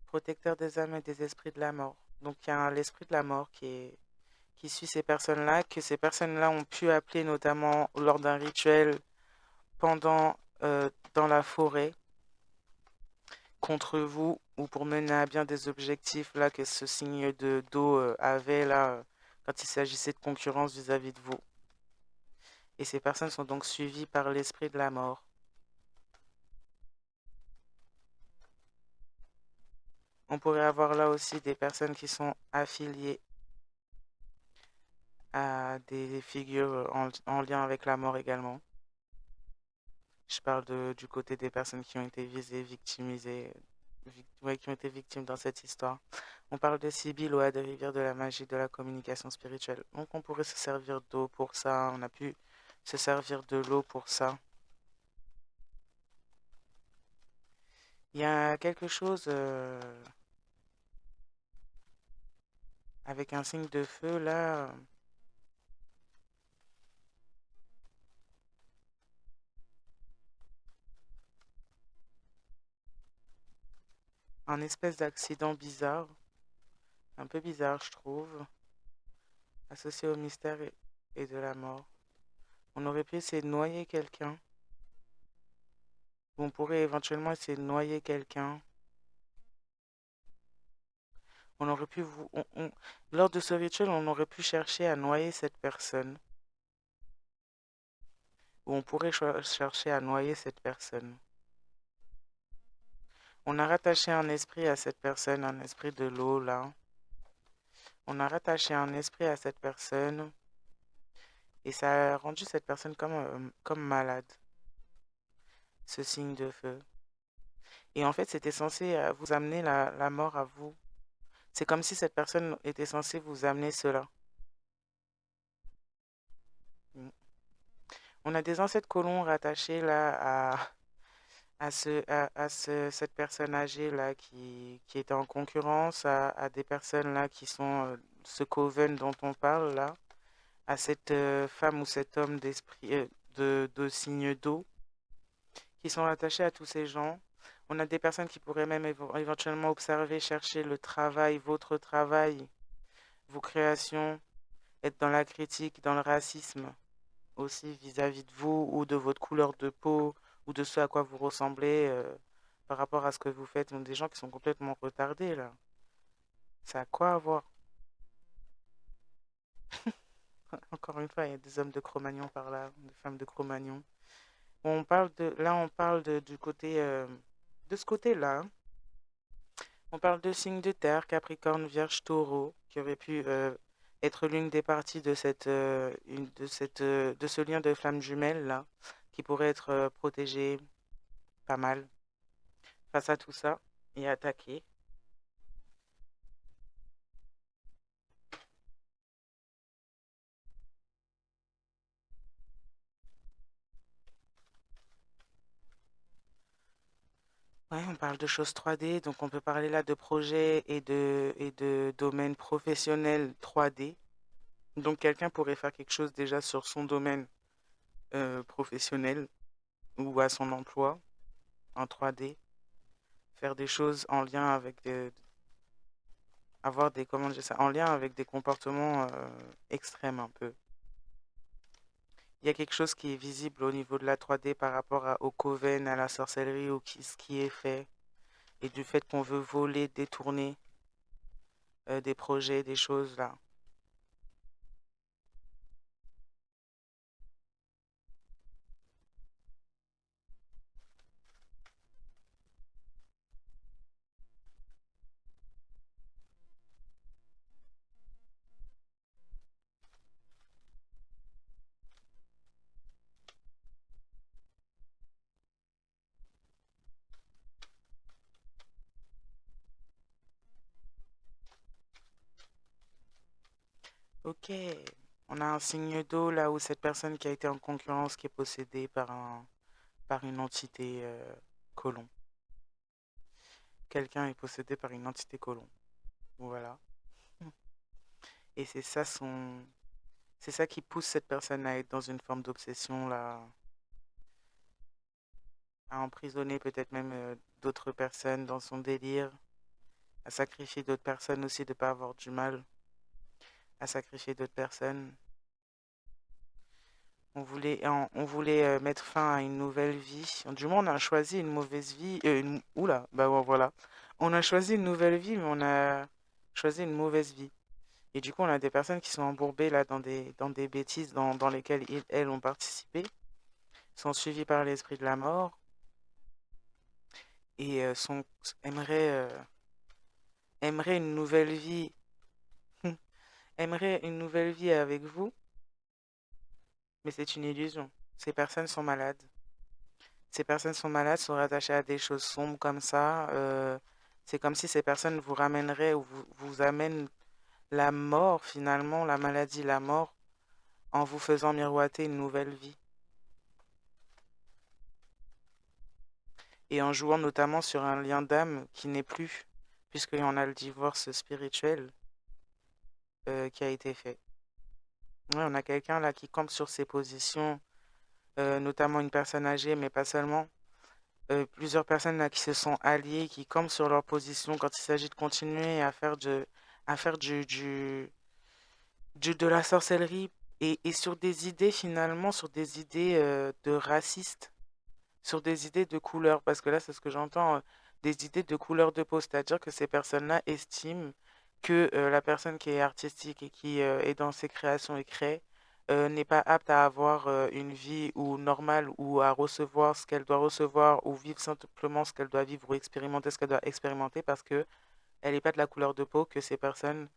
Speaker 1: protecteur des âmes et des esprits de la mort. Donc il y a l'esprit de la mort qui suit ces personnes-là, que ces personnes-là ont pu appeler notamment lors d'un rituel pendant dans la forêt contre vous ou pour mener à bien des objectifs là que ce signe de d'eau avait là quand il s'agissait de concurrence vis-à-vis de vous. Et ces personnes sont donc suivies par l'esprit de la mort. On pourrait avoir là aussi des personnes qui sont affiliées à des figures en lien avec la mort également. Je parle du côté des personnes qui ont été visées, victimisées, ouais, qui ont été victimes dans cette histoire. On parle de Sibylle, ouais, de rivière de la magie, de la communication spirituelle. Donc on pourrait se servir d'eau pour ça. On a pu se servir de l'eau pour ça. Il y a quelque chose avec un signe de feu là, un espèce d'accident bizarre, un peu bizarre je trouve, associé au mystère et de la mort. On aurait pu essayer de noyer quelqu'un, ou on pourrait éventuellement essayer de noyer quelqu'un. On aurait pu lors de ce rituel, on aurait pu chercher à noyer cette personne, ou on pourrait chercher à noyer cette personne. On a rattaché un esprit à cette personne, un esprit de l'eau là. On a rattaché un esprit à cette personne et ça a rendu cette personne comme malade, ce signe de feu. Et en fait, c'était censé vous amener la mort à vous. C'est comme si cette personne était censée vous amener cela. Mm. On a des ancêtres colons rattachés là cette personne âgée là qui était en concurrence, à des personnes là qui sont ce coven dont on parle là, à cette femme ou cet homme d'esprit de signe d'eau, qui sont attachés à tous ces gens. On a des personnes qui pourraient même éventuellement observer, chercher le travail, votre travail, vos créations, être dans la critique, dans le racisme aussi vis-à-vis de vous ou de votre couleur de peau ou de ce à quoi vous ressemblez par rapport à ce que vous faites. Donc des gens qui sont complètement retardés là. Ça a quoi à voir? Encore une fois, il y a des hommes de Cro-Magnon par là, des femmes de Cro-Magnon. On parle là, on parle du côté, de ce côté-là. On parle de signes de terre, Capricorne, Vierge, Taureau, qui aurait pu être l'une des parties de de ce lien de flamme jumelle là, qui pourrait être protégé pas mal face à tout ça et attaqué. Ouais, on parle de choses 3D, donc on peut parler là de projets et de domaines professionnels 3D. Donc quelqu'un pourrait faire quelque chose déjà sur son domaine professionnel ou à son emploi en 3D, faire des choses en lien avec avoir des, comment dire ça, en lien avec des comportements extrêmes un peu. Il y a quelque chose qui est visible au niveau de la 3D par rapport au coven, à la sorcellerie, ce qui est fait, et du fait qu'on veut voler, détourner des projets, des choses là. Ok, on a un signe d'eau là où cette personne qui a été en concurrence, qui est possédée par une entité colon. Quelqu'un est possédé par une entité colon. Voilà. Et c'est ça qui pousse cette personne à être dans une forme d'obsession là, à emprisonner peut-être même d'autres personnes dans son délire, à sacrifier d'autres personnes aussi de ne pas avoir du mal, à sacrifier d'autres personnes. On voulait mettre fin à une nouvelle vie. Du moins, on a choisi une mauvaise vie. Oula, bah bon, voilà. On a choisi une nouvelle vie, mais on a choisi une mauvaise vie. Et du coup, on a des personnes qui sont embourbées là dans des bêtises dans lesquelles elles ont participé, sont suivies par l'esprit de la mort et aimeraient, aimeraient une nouvelle vie, aimeraient une nouvelle vie avec vous, mais c'est une illusion. Ces personnes sont malades. Ces personnes sont malades, sont rattachées à des choses sombres comme ça. C'est comme si ces personnes vous ramèneraient ou vous amènent la mort finalement, la maladie, la mort, en vous faisant miroiter une nouvelle vie. Et en jouant notamment sur un lien d'âme qui n'est plus, puisqu'il y en a le divorce spirituel qui a été fait. Ouais, on a quelqu'un là qui campe sur ses positions, notamment une personne âgée, mais pas seulement. Plusieurs personnes là qui se sont alliées, qui campent sur leur position quand il s'agit de continuer à faire de la sorcellerie et sur des idées finalement, sur des idées de racistes, sur des idées de couleur, parce que là c'est ce que j'entends, des idées de couleur de peau, c'est-à-dire que ces personnes-là estiment que la personne qui est artistique et qui est dans ses créations et crée n'est pas apte à avoir une vie ou normale ou à recevoir ce qu'elle doit recevoir ou vivre simplement ce qu'elle doit vivre ou expérimenter ce qu'elle doit expérimenter parce que elle n'est pas de la couleur de peau que ces personnes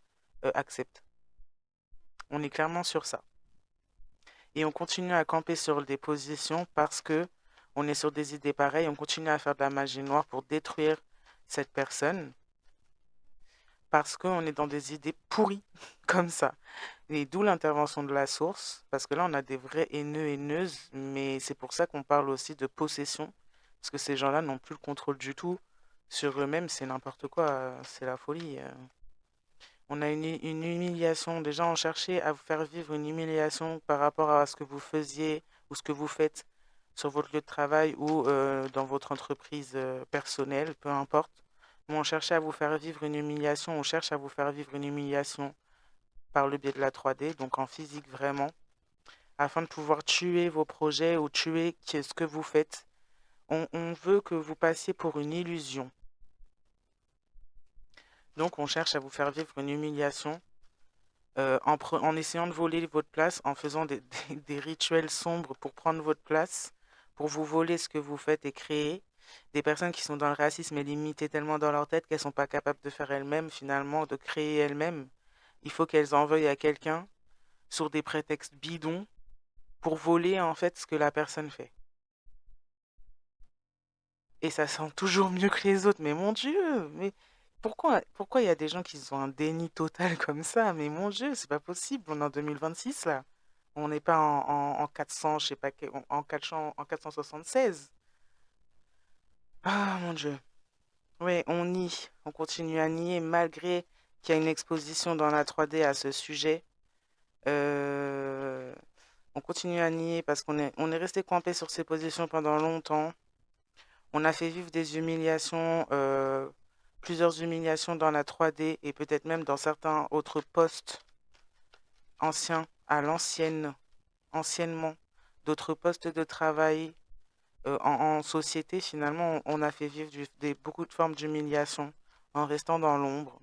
Speaker 1: acceptent. On est clairement sur ça. Et on continue à camper sur des positions parce que on est sur des idées pareilles, on continue à faire de la magie noire pour détruire cette personne parce qu'on est dans des idées pourries comme ça. Et d'où l'intervention de la source, parce que là on a des vrais haineux, haineuses, mais c'est pour ça qu'on parle aussi de possession, parce que ces gens-là n'ont plus le contrôle du tout sur eux-mêmes, c'est n'importe quoi, c'est la folie. On a une humiliation. Déjà, on cherchait à vous faire vivre une humiliation par rapport à ce que vous faisiez ou ce que vous faites sur votre lieu de travail ou dans votre entreprise personnelle, peu importe. Mais on cherchait à vous faire vivre une humiliation. On cherche à vous faire vivre une humiliation par le biais de la 3D, donc en physique vraiment, afin de pouvoir tuer vos projets ou tuer ce que vous faites. On veut que vous passiez pour une illusion. Donc on cherche à vous faire vivre une humiliation en essayant de voler votre place, en faisant des rituels sombres pour prendre votre place, pour vous voler ce que vous faites et créer. Des personnes qui sont dans le racisme et limitées tellement dans leur tête qu'elles ne sont pas capables de faire elles-mêmes, finalement, de créer elles-mêmes. Il faut qu'elles en veuillent à quelqu'un sur des prétextes bidons pour voler en fait ce que la personne fait. Et ça sent toujours mieux que les autres. Mais mon Dieu, mais pourquoi il y a des gens qui ont un déni total comme ça? Mais mon Dieu, c'est pas possible. On est en 2026 là. On n'est pas en 400, je sais pas, en 400, en 476. Ah mon Dieu. Oui, on nie. On continue à nier malgré qu'il y a une exposition dans la 3D à ce sujet. Euh, on continue à nier parce on est resté campé sur ces positions pendant longtemps. On a fait vivre des humiliations, plusieurs humiliations dans la 3D et peut-être même dans certains autres postes anciens, à l'ancienne, anciennement. d'autres postes de travail en société, finalement, on a fait vivre beaucoup de formes d'humiliation en restant dans l'ombre.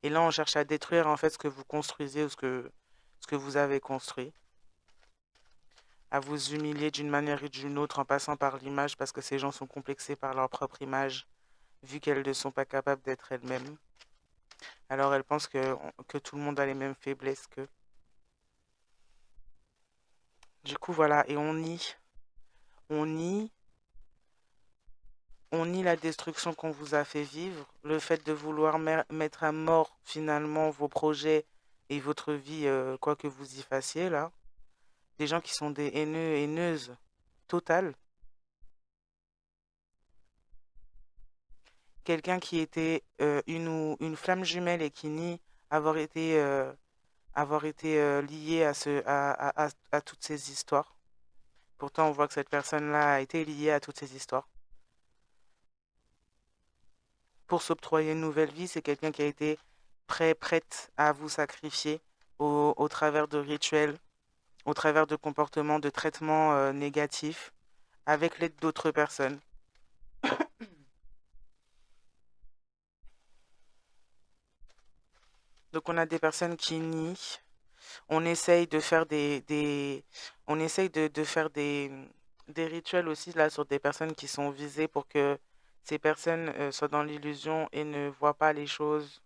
Speaker 1: Et là, on cherche à détruire en fait ce que vous construisez ou ce que vous avez construit, à vous humilier d'une manière ou d'une autre en passant par l'image parce que ces gens sont complexés par leur propre image, vu qu'elles ne sont pas capables d'être elles-mêmes. Alors elles pensent que tout le monde a les mêmes faiblesses qu'eux. Du coup, voilà, et on nie, on nie la destruction qu'on vous a fait vivre, le fait de vouloir mettre à mort finalement vos projets et votre vie, quoi que vous y fassiez là. Des gens qui sont des haineux, haineuses totales. Quelqu'un qui était une flamme jumelle et qui nie avoir été lié à toutes ces histoires. Pourtant, on voit que cette personne-là a été liée à toutes ces histoires. Pour s'octroyer une nouvelle vie, c'est quelqu'un qui a été prête à vous sacrifier au travers de rituels, au travers de comportements, de traitements négatifs, avec l'aide d'autres personnes. Donc on a des personnes qui nient. On essaye de faire on essaye de faire des rituels aussi là sur des personnes qui sont visées pour que ces personnes soient dans l'illusion et ne voient pas les choses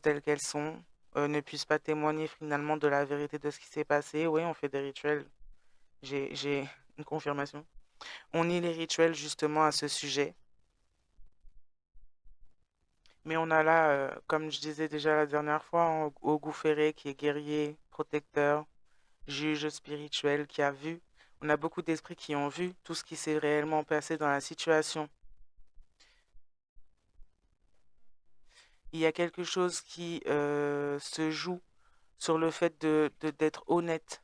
Speaker 1: telles qu'elles sont, ne puissent pas témoigner finalement de la vérité de ce qui s'est passé. Oui, on fait des rituels. J'ai une confirmation. On nie les rituels justement à ce sujet. Mais on a là, comme je disais déjà la dernière fois, Ogou Ferré qui est guerrier, protecteur, juge spirituel qui a vu. On a beaucoup d'esprits qui ont vu tout ce qui s'est réellement passé dans la situation. Il y a quelque chose qui se joue sur le fait d'être honnête,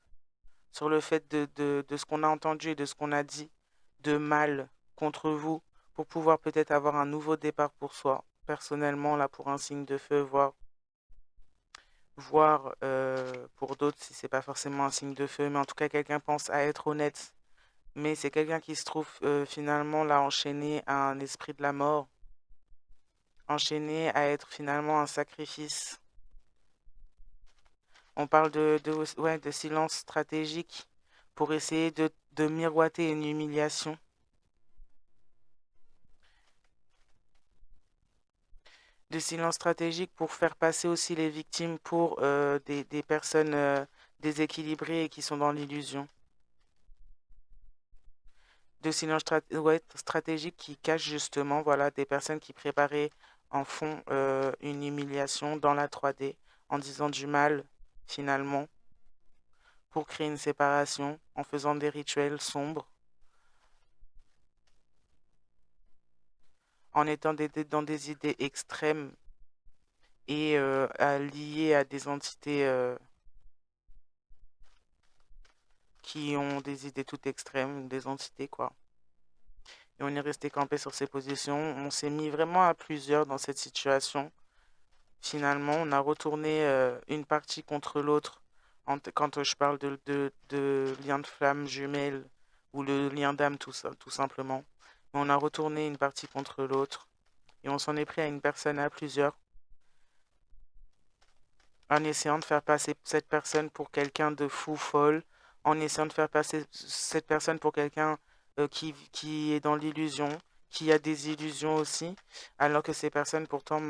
Speaker 1: sur le fait de ce qu'on a entendu et de ce qu'on a dit de mal contre vous pour pouvoir peut-être avoir un nouveau départ pour soi. Personnellement, là, pour un signe de feu, voir pour d'autres si c'est pas forcément un signe de feu, mais en tout cas, quelqu'un pense à être honnête. Mais c'est quelqu'un qui se trouve finalement là enchaîné à un esprit de la mort, enchaîné à être finalement un sacrifice. On parle ouais, de silence stratégique pour essayer de miroiter une humiliation, de silence stratégique pour faire passer aussi les victimes pour des personnes déséquilibrées et qui sont dans l'illusion. De silence ouais, stratégique qui cache justement voilà, des personnes qui préparaient en fond une humiliation dans la 3D en disant du mal finalement pour créer une séparation en faisant des rituels sombres, en étant dans des idées extrêmes et liées à des entités qui ont des idées toutes extrêmes, des entités quoi. Et on est resté campé sur ces positions. On s'est mis vraiment à plusieurs dans cette situation. Finalement, on a retourné une partie contre l'autre quand je parle de lien de flamme jumelle ou le lien d'âme tout simplement. Mais on a retourné une partie contre l'autre et on s'en est pris à une personne à plusieurs en essayant de faire passer cette personne pour quelqu'un de fou, folle, en essayant de faire passer cette personne pour quelqu'un qui est dans l'illusion, qui a des illusions aussi, alors que ces personnes pourtant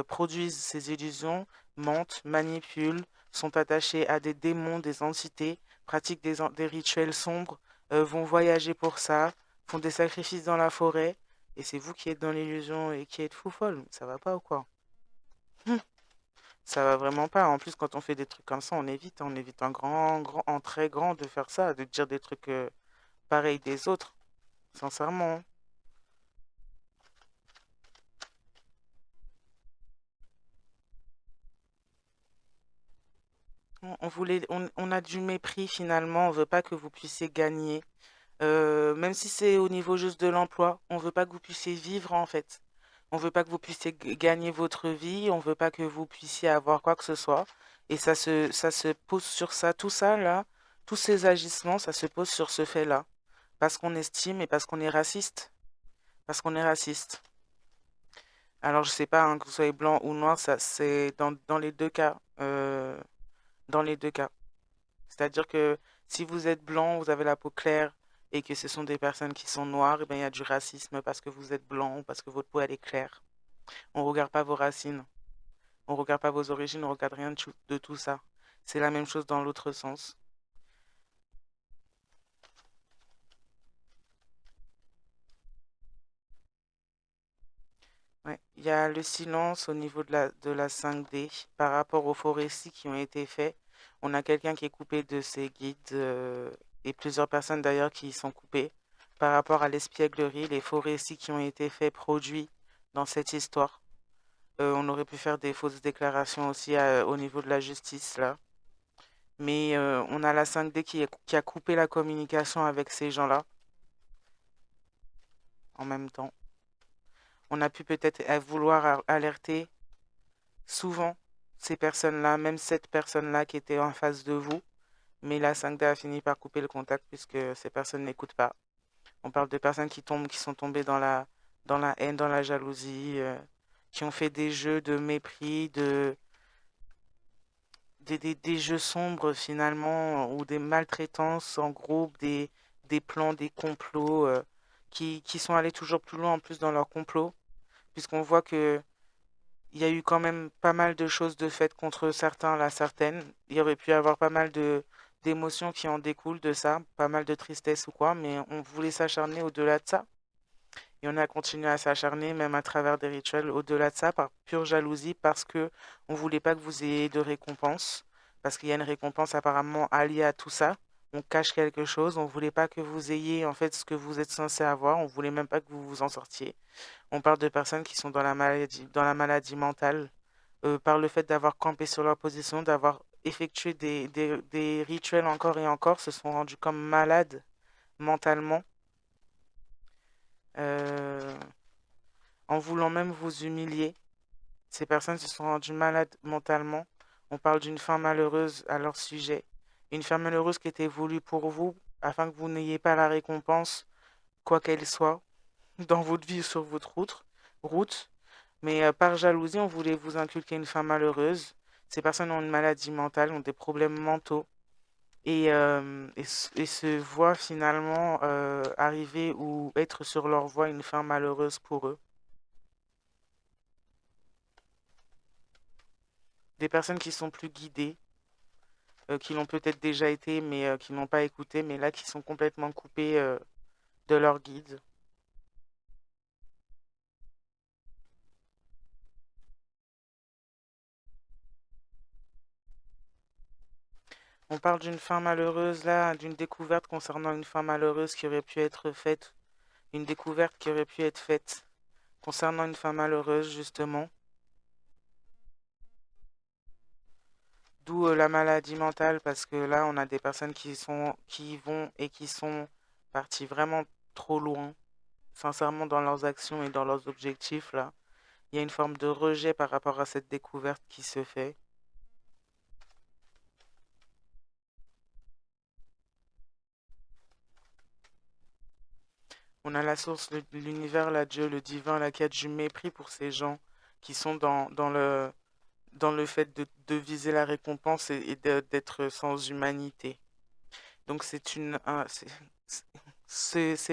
Speaker 1: produisent ces illusions, mentent, manipulent, sont attachées à des démons, des entités, pratiquent des rituels sombres, vont voyager pour ça, font des sacrifices dans la forêt, et c'est vous qui êtes dans l'illusion et qui êtes fou folle, ça va pas ou quoi? Ça va vraiment pas. En plus, quand on fait des trucs comme ça, on évite en très grand de faire ça, de dire des trucs pareils des autres, sincèrement. On a du mépris finalement, on veut pas que vous puissiez gagner. Même si c'est au niveau juste de l'emploi, on veut pas que vous puissiez vivre en fait. On veut pas que vous puissiez gagner votre vie, on veut pas que vous puissiez avoir quoi que ce soit. Et ça se pose sur ça, tout ça là. Tous ces agissements, ça se pose sur ce fait-là. Parce qu'on estime et parce qu'on est raciste. Parce qu'on est raciste. Alors, je sais pas, hein, que vous soyez blanc ou noir, ça, c'est dans les deux cas. Dans les deux cas. C'est-à-dire que si vous êtes blanc, vous avez la peau claire et que ce sont des personnes qui sont noires, eh ben, il y a du racisme parce que vous êtes blanc ou parce que votre peau elle est claire. On regarde pas vos racines, on regarde pas vos origines, on regarde rien de tout ça. C'est la même chose dans l'autre sens. Ouais. Il y a le silence au niveau de la 5D par rapport aux faux récits qui ont été faits. On a quelqu'un qui est coupé de ses guides et plusieurs personnes d'ailleurs qui y sont coupées par rapport à l'espièglerie, les faux récits qui ont été faits, produits dans cette histoire. On aurait pu faire des fausses déclarations aussi au niveau de la justice là. Mais on a la 5D qui a coupé la communication avec ces gens-là en même temps. On a pu peut-être vouloir alerter souvent ces personnes-là, même cette personne-là qui était en face de vous, mais la 5D a fini par couper le contact puisque ces personnes n'écoutent pas. On parle de personnes qui sont tombées dans la haine, dans la jalousie, qui ont fait des jeux de mépris, des jeux sombres finalement, ou des maltraitances en groupe, des plans, des complots, qui sont allés toujours plus loin en plus dans leur complot, puisqu'on voit que il y a eu quand même pas mal de choses de faites contre certains, là, certaines. Il y aurait pu y avoir pas mal d'émotions qui en découlent de ça, pas mal de tristesse ou quoi, mais on voulait s'acharner au-delà de ça. Et on a continué à s'acharner, même à travers des rituels, au-delà de ça, par pure jalousie, parce que on voulait pas que vous ayez de récompense, parce qu'il y a une récompense apparemment alliée à tout ça. On cache quelque chose, on voulait pas que vous ayez en fait ce que vous êtes censé avoir, on voulait même pas que vous vous en sortiez. On parle de personnes qui sont dans la maladie mentale, par le fait d'avoir campé sur leur position, d'avoir effectué des rituels encore et encore, se sont rendus comme malades mentalement, euh, en voulant même vous humilier. Ces personnes se sont rendues malades mentalement. On parle d'une fin malheureuse à leur sujet. Une fin malheureuse qui était voulue pour vous, afin que vous n'ayez pas la récompense, quoi qu'elle soit, dans votre vie ou sur votre route. Mais par jalousie, on voulait vous inculquer une fin malheureuse. Ces personnes ont une maladie mentale, ont des problèmes mentaux et se voient finalement arriver ou être sur leur voie une fin malheureuse pour eux. Des personnes qui sont plus guidées, qui l'ont peut-être déjà été, mais qui n'ont pas écouté, mais là qui sont complètement coupées de leur guide. On parle d'une fin malheureuse là, d'une découverte concernant une fin malheureuse qui aurait pu être faite, une découverte qui aurait pu être faite concernant une fin malheureuse justement, d'où la maladie mentale parce que là on a des personnes qui vont et qui sont parties vraiment trop loin, sincèrement dans leurs actions et dans leurs objectifs là. Il y a une forme de rejet par rapport à cette découverte qui se fait. On a la source, l'univers, la Dieu, le divin, là, qui a du mépris pour ces gens qui sont dans le fait de viser la récompense et d'être sans humanité. Donc ces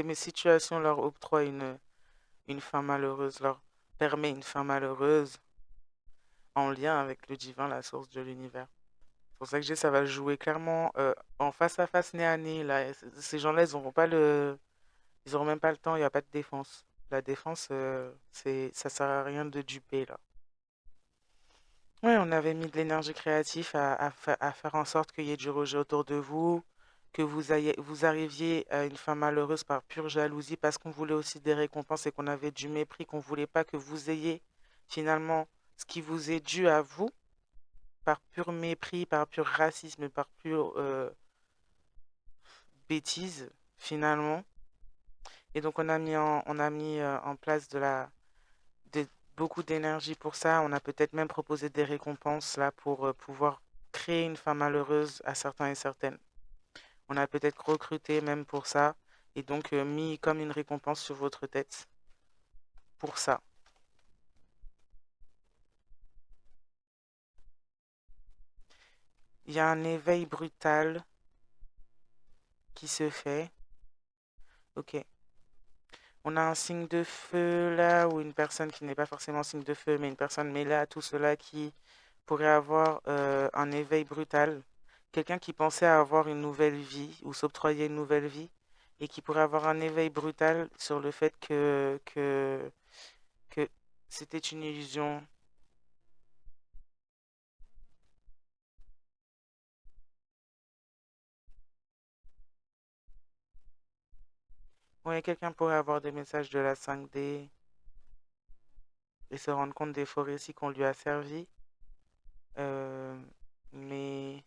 Speaker 1: mes situations leur octroient une fin malheureuse, leur permet une fin malheureuse en lien avec le divin, la source de l'univers. C'est pour ça que je dis ça va jouer clairement en face à face, nez à nez. Là. Ces gens-là, ils auront même pas le temps, il n'y a pas de défense. La défense, ça sert à rien de duper là. Ouais, on avait mis de l'énergie créative à faire en sorte qu'il y ait du rejet autour de vous, que vous arriviez à une fin malheureuse par pure jalousie parce qu'on voulait aussi des récompenses et qu'on avait du mépris, qu'on voulait pas que vous ayez finalement ce qui vous est dû à vous par pur mépris, par pur racisme, par pure bêtise finalement. Et donc on a mis en place de- beaucoup d'énergie pour ça. On a peut-être même proposé des récompenses là pour pouvoir créer une fin malheureuse à certains et certaines. On a peut-être recruté même pour ça et donc mis comme une récompense sur votre tête pour ça. Il y a un éveil brutal qui se fait. Ok. On a un signe de feu là, ou une personne qui n'est pas forcément signe de feu, mais une personne mêlée à tout cela qui pourrait avoir un éveil brutal. Quelqu'un qui pensait avoir une nouvelle vie ou s'octroyer une nouvelle vie et qui pourrait avoir un éveil brutal sur le fait que c'était une illusion. Oui, quelqu'un pourrait avoir des messages de la 5D et se rendre compte des faux récits qu'on lui a servis. Euh, mais,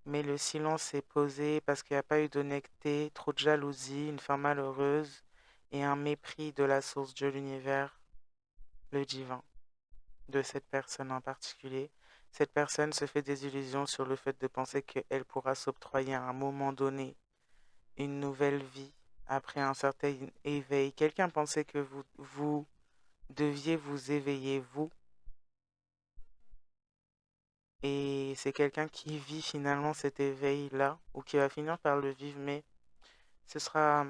Speaker 1: mais le silence s'est posé parce qu'il n'y a pas eu d'honnêteté, trop de jalousie, une femme malheureuse et un mépris de la source de l'univers, le divin, de cette personne en particulier. Cette personne se fait des illusions sur le fait de penser qu'elle pourra s'octroyer à un moment donné une nouvelle vie après un certain éveil. Quelqu'un pensait que vous deviez vous éveiller, vous, et c'est quelqu'un qui vit finalement cet éveil-là, ou qui va finir par le vivre, mais ce sera,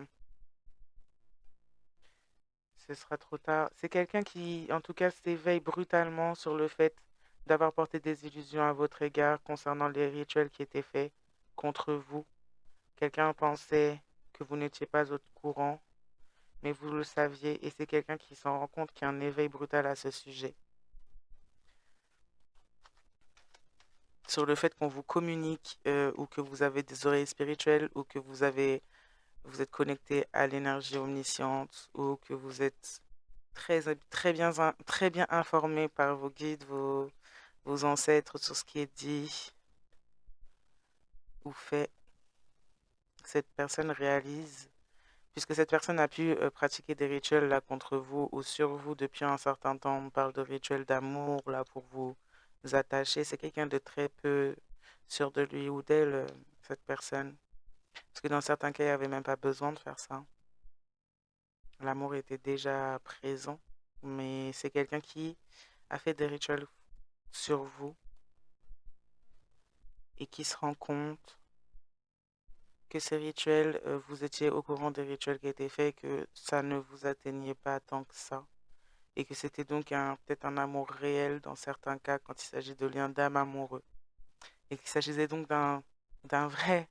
Speaker 1: ce sera trop tard. C'est quelqu'un qui, en tout cas, s'éveille brutalement sur le fait d'avoir porté des illusions à votre égard concernant les rituels qui étaient faits contre vous. Quelqu'un pensait que vous n'étiez pas au courant, mais vous le saviez, et c'est quelqu'un qui s'en rend compte qu'il y a un éveil brutal à ce sujet. Sur le fait qu'on vous communique ou que vous avez des oreilles spirituelles ou que vous êtes connecté à l'énergie omnisciente ou que vous êtes très bien informé par vos guides, vos ancêtres sur ce qui est dit ou fait. Cette personne réalise, puisque cette personne a pu pratiquer des rituels là contre vous ou sur vous depuis un certain temps. On parle de rituels d'amour là pour vous attacher. C'est quelqu'un de très peu sûr de lui ou d'elle, cette personne. Parce que dans certains cas, il n'y avait même pas besoin de faire ça. L'amour était déjà présent. Mais c'est quelqu'un qui a fait des rituels sur vous et qui se rend compte que ces rituels, vous étiez au courant des rituels qui étaient faits, que ça ne vous atteignait pas tant que ça. Et que c'était donc peut-être un amour réel dans certains cas quand il s'agit de liens d'âme amoureux. Et qu'il s'agissait donc d'un vrai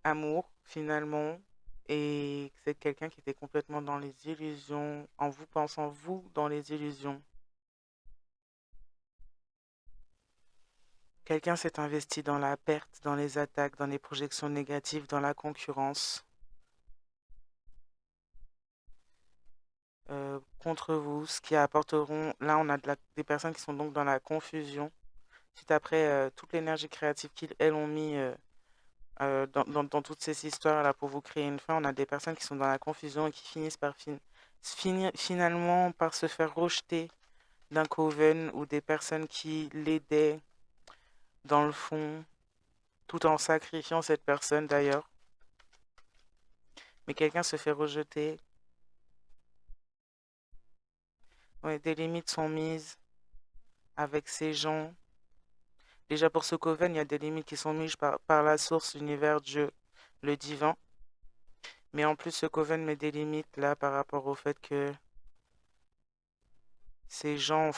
Speaker 1: amour finalement et c'est quelqu'un qui était complètement dans les illusions en vous pensant vous dans les illusions. Quelqu'un s'est investi dans la perte, dans les attaques, dans les projections négatives, dans la concurrence contre vous, ce qui apporteront, là on a des personnes qui sont donc dans la confusion, suite après toute l'énergie créative qu'ils, elles, ont mis dans toutes ces histoires-là pour vous créer une fin, on a des personnes qui sont dans la confusion et qui finissent par finir finalement par se faire rejeter d'un coven ou des personnes qui l'aidaient dans le fond, tout en sacrifiant cette personne d'ailleurs. Mais quelqu'un se fait rejeter. Ouais, des limites sont mises avec ces gens. Déjà pour ce coven, il y a des limites qui sont mises par la source, l'univers, Dieu, le divin. Mais en plus, ce coven met des limites là par rapport au fait que ces gens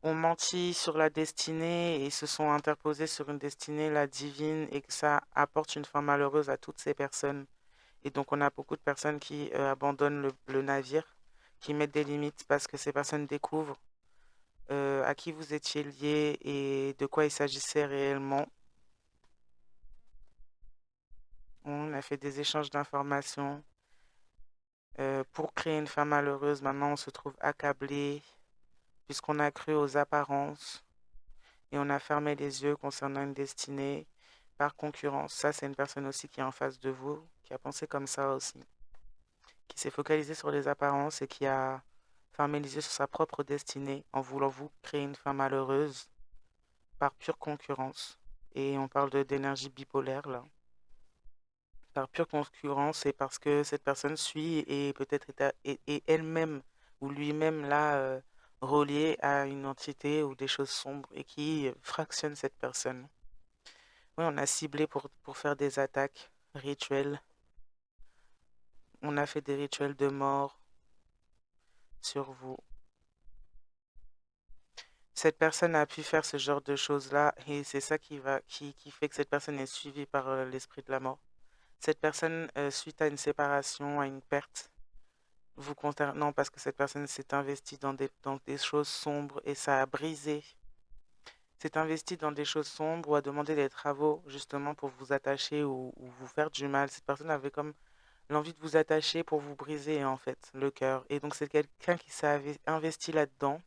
Speaker 1: ont menti sur la destinée et se sont interposés sur une destinée, la divine, et que ça apporte une fin malheureuse à toutes ces personnes. Et donc, on a beaucoup de personnes qui abandonnent le navire, qui mettent des limites parce que ces personnes découvrent à qui vous étiez lié et de quoi il s'agissait réellement. On a fait des échanges d'informations pour créer une femme malheureuse. Maintenant, on se trouve accablé puisqu'on a cru aux apparences et on a fermé les yeux concernant une destinée par concurrence. Ça, c'est une personne aussi qui est en face de vous, qui a pensé comme ça aussi, qui s'est focalisée sur les apparences et qui a fermer les yeux sur sa propre destinée en voulant vous créer une fin malheureuse par pure concurrence. Et on parle d'énergie bipolaire là. Par pure concurrence et parce que cette personne suit et peut-être est elle-même ou lui-même là relié à une entité ou des choses sombres et qui fractionne cette personne. Oui, on a ciblé pour faire des attaques rituelles. On a fait des rituels de mort sur vous. Cette personne a pu faire ce genre de choses-là et c'est ça qui fait que cette personne est suivie par l'esprit de la mort. Cette personne, suite à une séparation, à une perte, non, parce que cette personne s'est investie dans des choses sombres et ça a brisé. S'est investie dans des choses sombres ou a demandé des travaux justement pour vous attacher ou vous faire du mal. Cette personne avait comme l'envie de vous attacher pour vous briser en fait le cœur. Et donc c'est quelqu'un qui s'est investi là-dedans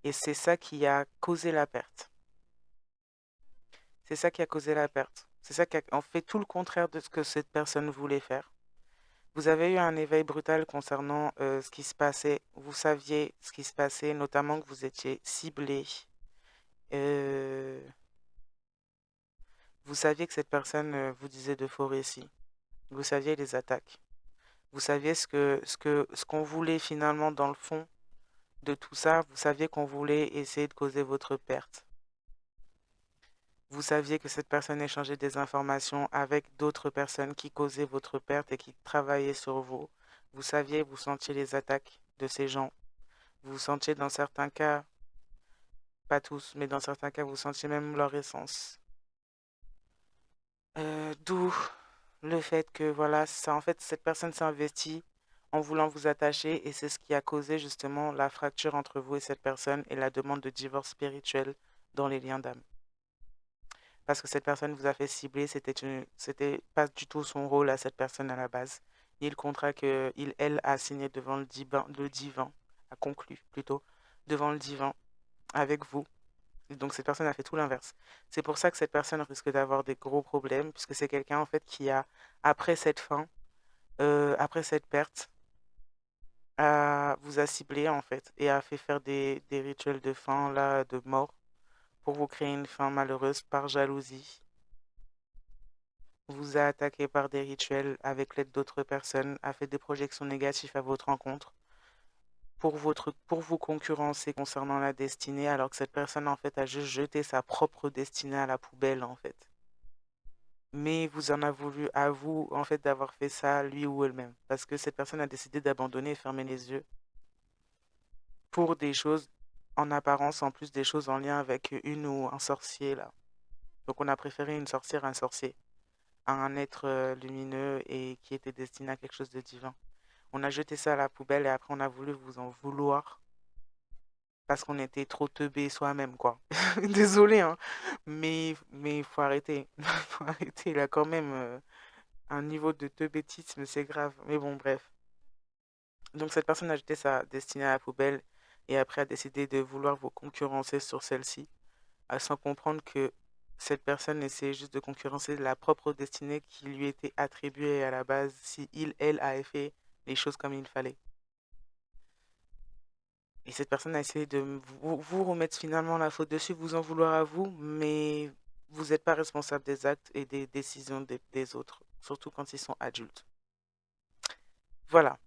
Speaker 1: et c'est ça qui a causé la perte. C'est ça qui a causé la perte. C'est ça qui a en fait tout le contraire de ce que cette personne voulait faire. Vous avez eu un éveil brutal concernant ce qui se passait. Vous saviez ce qui se passait, notamment que vous étiez ciblé. Euh, vous saviez que cette personne vous disait de faux récits. Vous saviez les attaques. Vous saviez ce qu'on voulait finalement dans le fond de tout ça. Vous saviez qu'on voulait essayer de causer votre perte. Vous saviez que cette personne échangeait des informations avec d'autres personnes qui causaient votre perte et qui travaillaient sur vous. Vous saviez, vous sentiez les attaques de ces gens. Vous sentiez dans certains cas, pas tous, mais dans certains cas, vous sentiez même leur essence. D'où le fait que, voilà, ça, en fait, cette personne s'est investie en voulant vous attacher et c'est ce qui a causé justement la fracture entre vous et cette personne et la demande de divorce spirituel dans les liens d'âme. Parce que cette personne vous a fait cibler, c'était pas du tout son rôle à cette personne à la base, ni le contrat que elle a signé devant le divin, a conclu plutôt, devant le divin avec vous. Et donc cette personne a fait tout l'inverse. C'est pour ça que cette personne risque d'avoir des gros problèmes, puisque c'est quelqu'un en fait qui a, après cette fin, après cette perte, vous a ciblé en fait et a fait faire des rituels de fin, là, de mort, pour vous créer une fin malheureuse par jalousie. Vous a attaqué par des rituels avec l'aide d'autres personnes, a fait des projections négatives à votre rencontre pour vous concurrencer concernant la destinée, alors que cette personne en fait a juste jeté sa propre destinée à la poubelle en fait. Mais vous en a voulu à vous en fait d'avoir fait ça lui ou elle-même, parce que cette personne a décidé d'abandonner et fermer les yeux pour des choses en apparence, en plus des choses en lien avec une ou un sorcier là. Donc on a préféré une sorcière à un sorcier, à un être lumineux et qui était destiné à quelque chose de divin. On a jeté ça à la poubelle et après on a voulu vous en vouloir parce qu'on était trop teubés soi-même, quoi. Désolé, hein, mais il faut arrêter. Il faut arrêter, il a quand même un niveau de teubétisme, c'est grave. Mais bon, bref. Donc cette personne a jeté sa destinée à la poubelle et après a décidé de vouloir vous concurrencer sur celle-ci, sans comprendre que cette personne essayait juste de concurrencer la propre destinée qui lui était attribuée à la base si elle avait fait les choses comme il fallait. Et cette personne a essayé de vous remettre finalement la faute dessus, vous en vouloir à vous, mais vous n'êtes pas responsable des actes et des décisions des autres, surtout quand ils sont adultes. Voilà.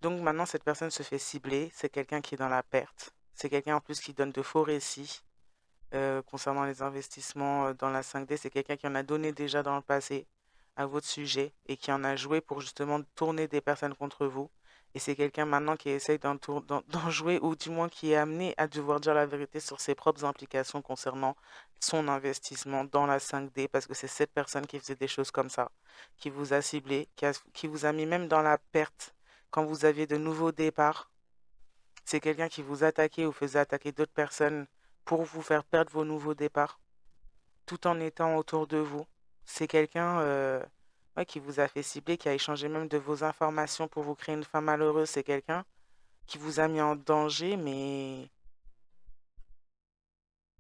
Speaker 1: Donc maintenant, cette personne se fait cibler, c'est quelqu'un qui est dans la perte, c'est quelqu'un en plus qui donne de faux récits concernant les investissements dans la 5D, c'est quelqu'un qui en a donné déjà dans le passé à votre sujet et qui en a joué pour justement tourner des personnes contre vous. Et c'est quelqu'un maintenant qui essaye d'en jouer ou du moins qui est amené à devoir dire la vérité sur ses propres implications concernant son investissement dans la 5D parce que c'est cette personne qui faisait des choses comme ça, qui vous a ciblé, qui vous a mis même dans la perte quand vous aviez de nouveaux départs. C'est quelqu'un qui vous attaquait ou faisait attaquer d'autres personnes pour vous faire perdre vos nouveaux départs tout en étant autour de vous. C'est quelqu'un ouais, qui vous a fait cibler, qui a échangé même de vos informations pour vous créer une fin malheureuse. C'est quelqu'un qui vous a mis en danger, mais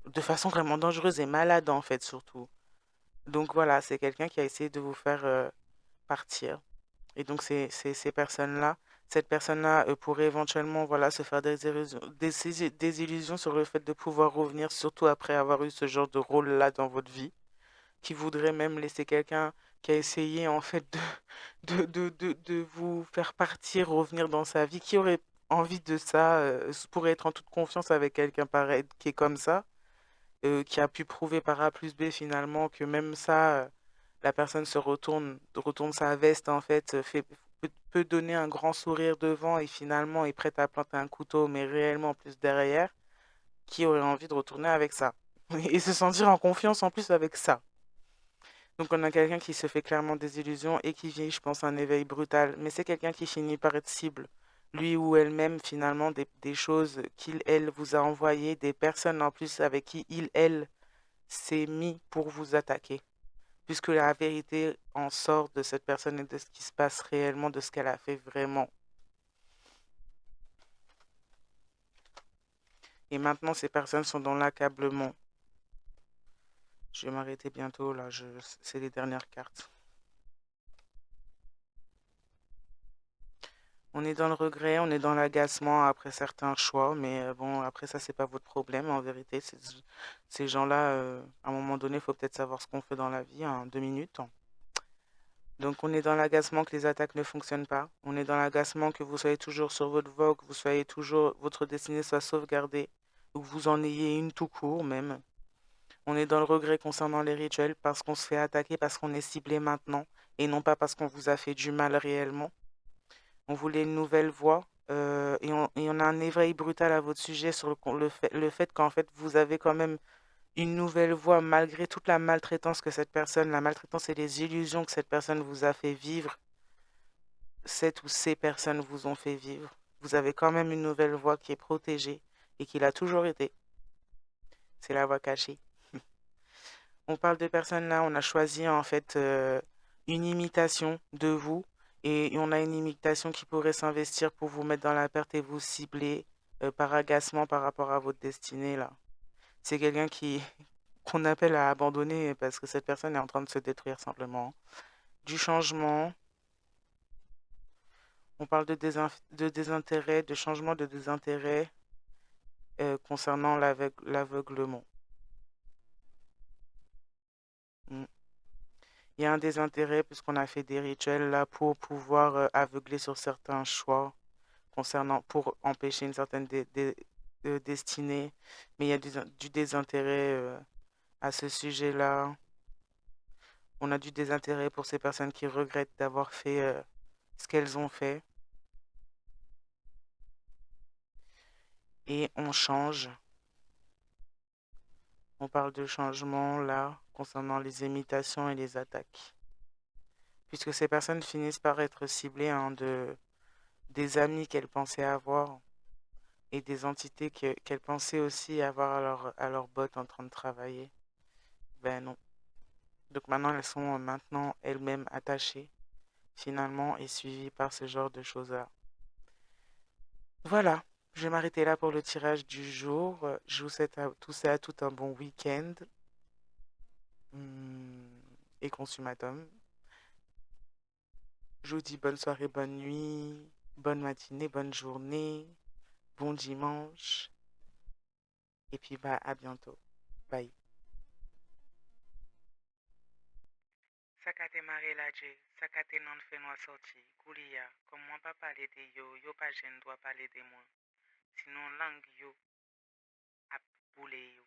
Speaker 1: de façon vraiment dangereuse et malade en fait surtout. Donc voilà, c'est quelqu'un qui a essayé de vous faire partir. Et donc ces personnes-là, Cette personne-là pourrait éventuellement voilà, se faire des illusions sur le fait de pouvoir revenir, surtout après avoir eu ce genre de rôle-là dans votre vie, qui voudrait même laisser quelqu'un qui a essayé en fait de vous faire partir, revenir dans sa vie, qui aurait envie de ça, pourrait être en toute confiance avec quelqu'un pareil, qui est comme ça, qui a pu prouver par A plus B finalement que même ça, la personne retourne sa veste en fait, peut donner un grand sourire devant et finalement est prête à planter un couteau, mais réellement plus derrière, qui aurait envie de retourner avec ça et se sentir en confiance en plus avec ça. Donc on a quelqu'un qui se fait clairement des illusions et qui vit, je pense, un éveil brutal. Mais c'est quelqu'un qui finit par être cible. Lui ou elle-même, finalement, des choses qu'il, elle, vous a envoyées, des personnes en plus avec qui il, elle, s'est mis pour vous attaquer. Puisque la vérité en sort de cette personne et de ce qui se passe réellement, de ce qu'elle a fait vraiment. Et maintenant, ces personnes sont dans l'accablement. Je vais m'arrêter bientôt, là, c'est les dernières cartes. On est dans le regret, on est dans l'agacement après certains choix, mais bon, après ça, c'est pas votre problème en vérité. Ces gens-là, à un moment donné, il faut peut-être savoir ce qu'on fait dans la vie en 2 minutes. Donc, on est dans l'agacement que les attaques ne fonctionnent pas. On est dans l'agacement que vous soyez toujours sur votre voie, que vous soyez toujours, votre destinée soit sauvegardée, ou que vous en ayez une tout court même. On est dans le regret concernant les rituels parce qu'on se fait attaquer, parce qu'on est ciblé maintenant, et non pas parce qu'on vous a fait du mal réellement. On voulait une nouvelle voie et on a un éveil brutal à votre sujet sur le fait qu'en fait vous avez quand même une nouvelle voie malgré toute la maltraitance que cette personne, la maltraitance et les illusions que cette personne vous a fait vivre, cette ou ces personnes vous ont fait vivre. Vous avez quand même une nouvelle voie qui est protégée et qui l'a toujours été. C'est la voie cachée. On parle de personnes là, on a choisi en fait une imitation de vous et on a une imitation qui pourrait s'investir pour vous mettre dans la perte et vous cibler par agacement par rapport à votre destinée là. C'est quelqu'un qui qu'on appelle à abandonner parce que cette personne est en train de se détruire simplement. Du changement, on parle de désintérêt, de changement de désintérêt concernant l'aveuglement. Mm. Il y a un désintérêt puisqu'on a fait des rituels là pour pouvoir aveugler sur certains choix concernant pour empêcher une certaine destinée. Mais il y a du désintérêt à ce sujet-là. On a du désintérêt pour ces personnes qui regrettent d'avoir fait ce qu'elles ont fait. Et on change. On parle de changement là concernant les imitations et les attaques. Puisque ces personnes finissent par être ciblées hein, des amis qu'elles pensaient avoir et des entités qu'elles pensaient aussi avoir à leur botte en train de travailler. Ben non. Donc maintenant, elles sont maintenant elles-mêmes attachées, finalement, et suivies par ce genre de choses-là. Voilà, je vais m'arrêter là pour le tirage du jour. Je vous souhaite à tous et à toutes un bon week-end et consummatum. Je vous dis bonne soirée, bonne nuit, bonne matinée, bonne journée, bon dimanche, et puis bah, à bientôt. Bye. Sakate mare la je, sakate nan fe nou sorti, kouliya, kom mwen pa pale de yo, yo pa jen dwa pale de mwen. Sinon lang yo ap boule yo.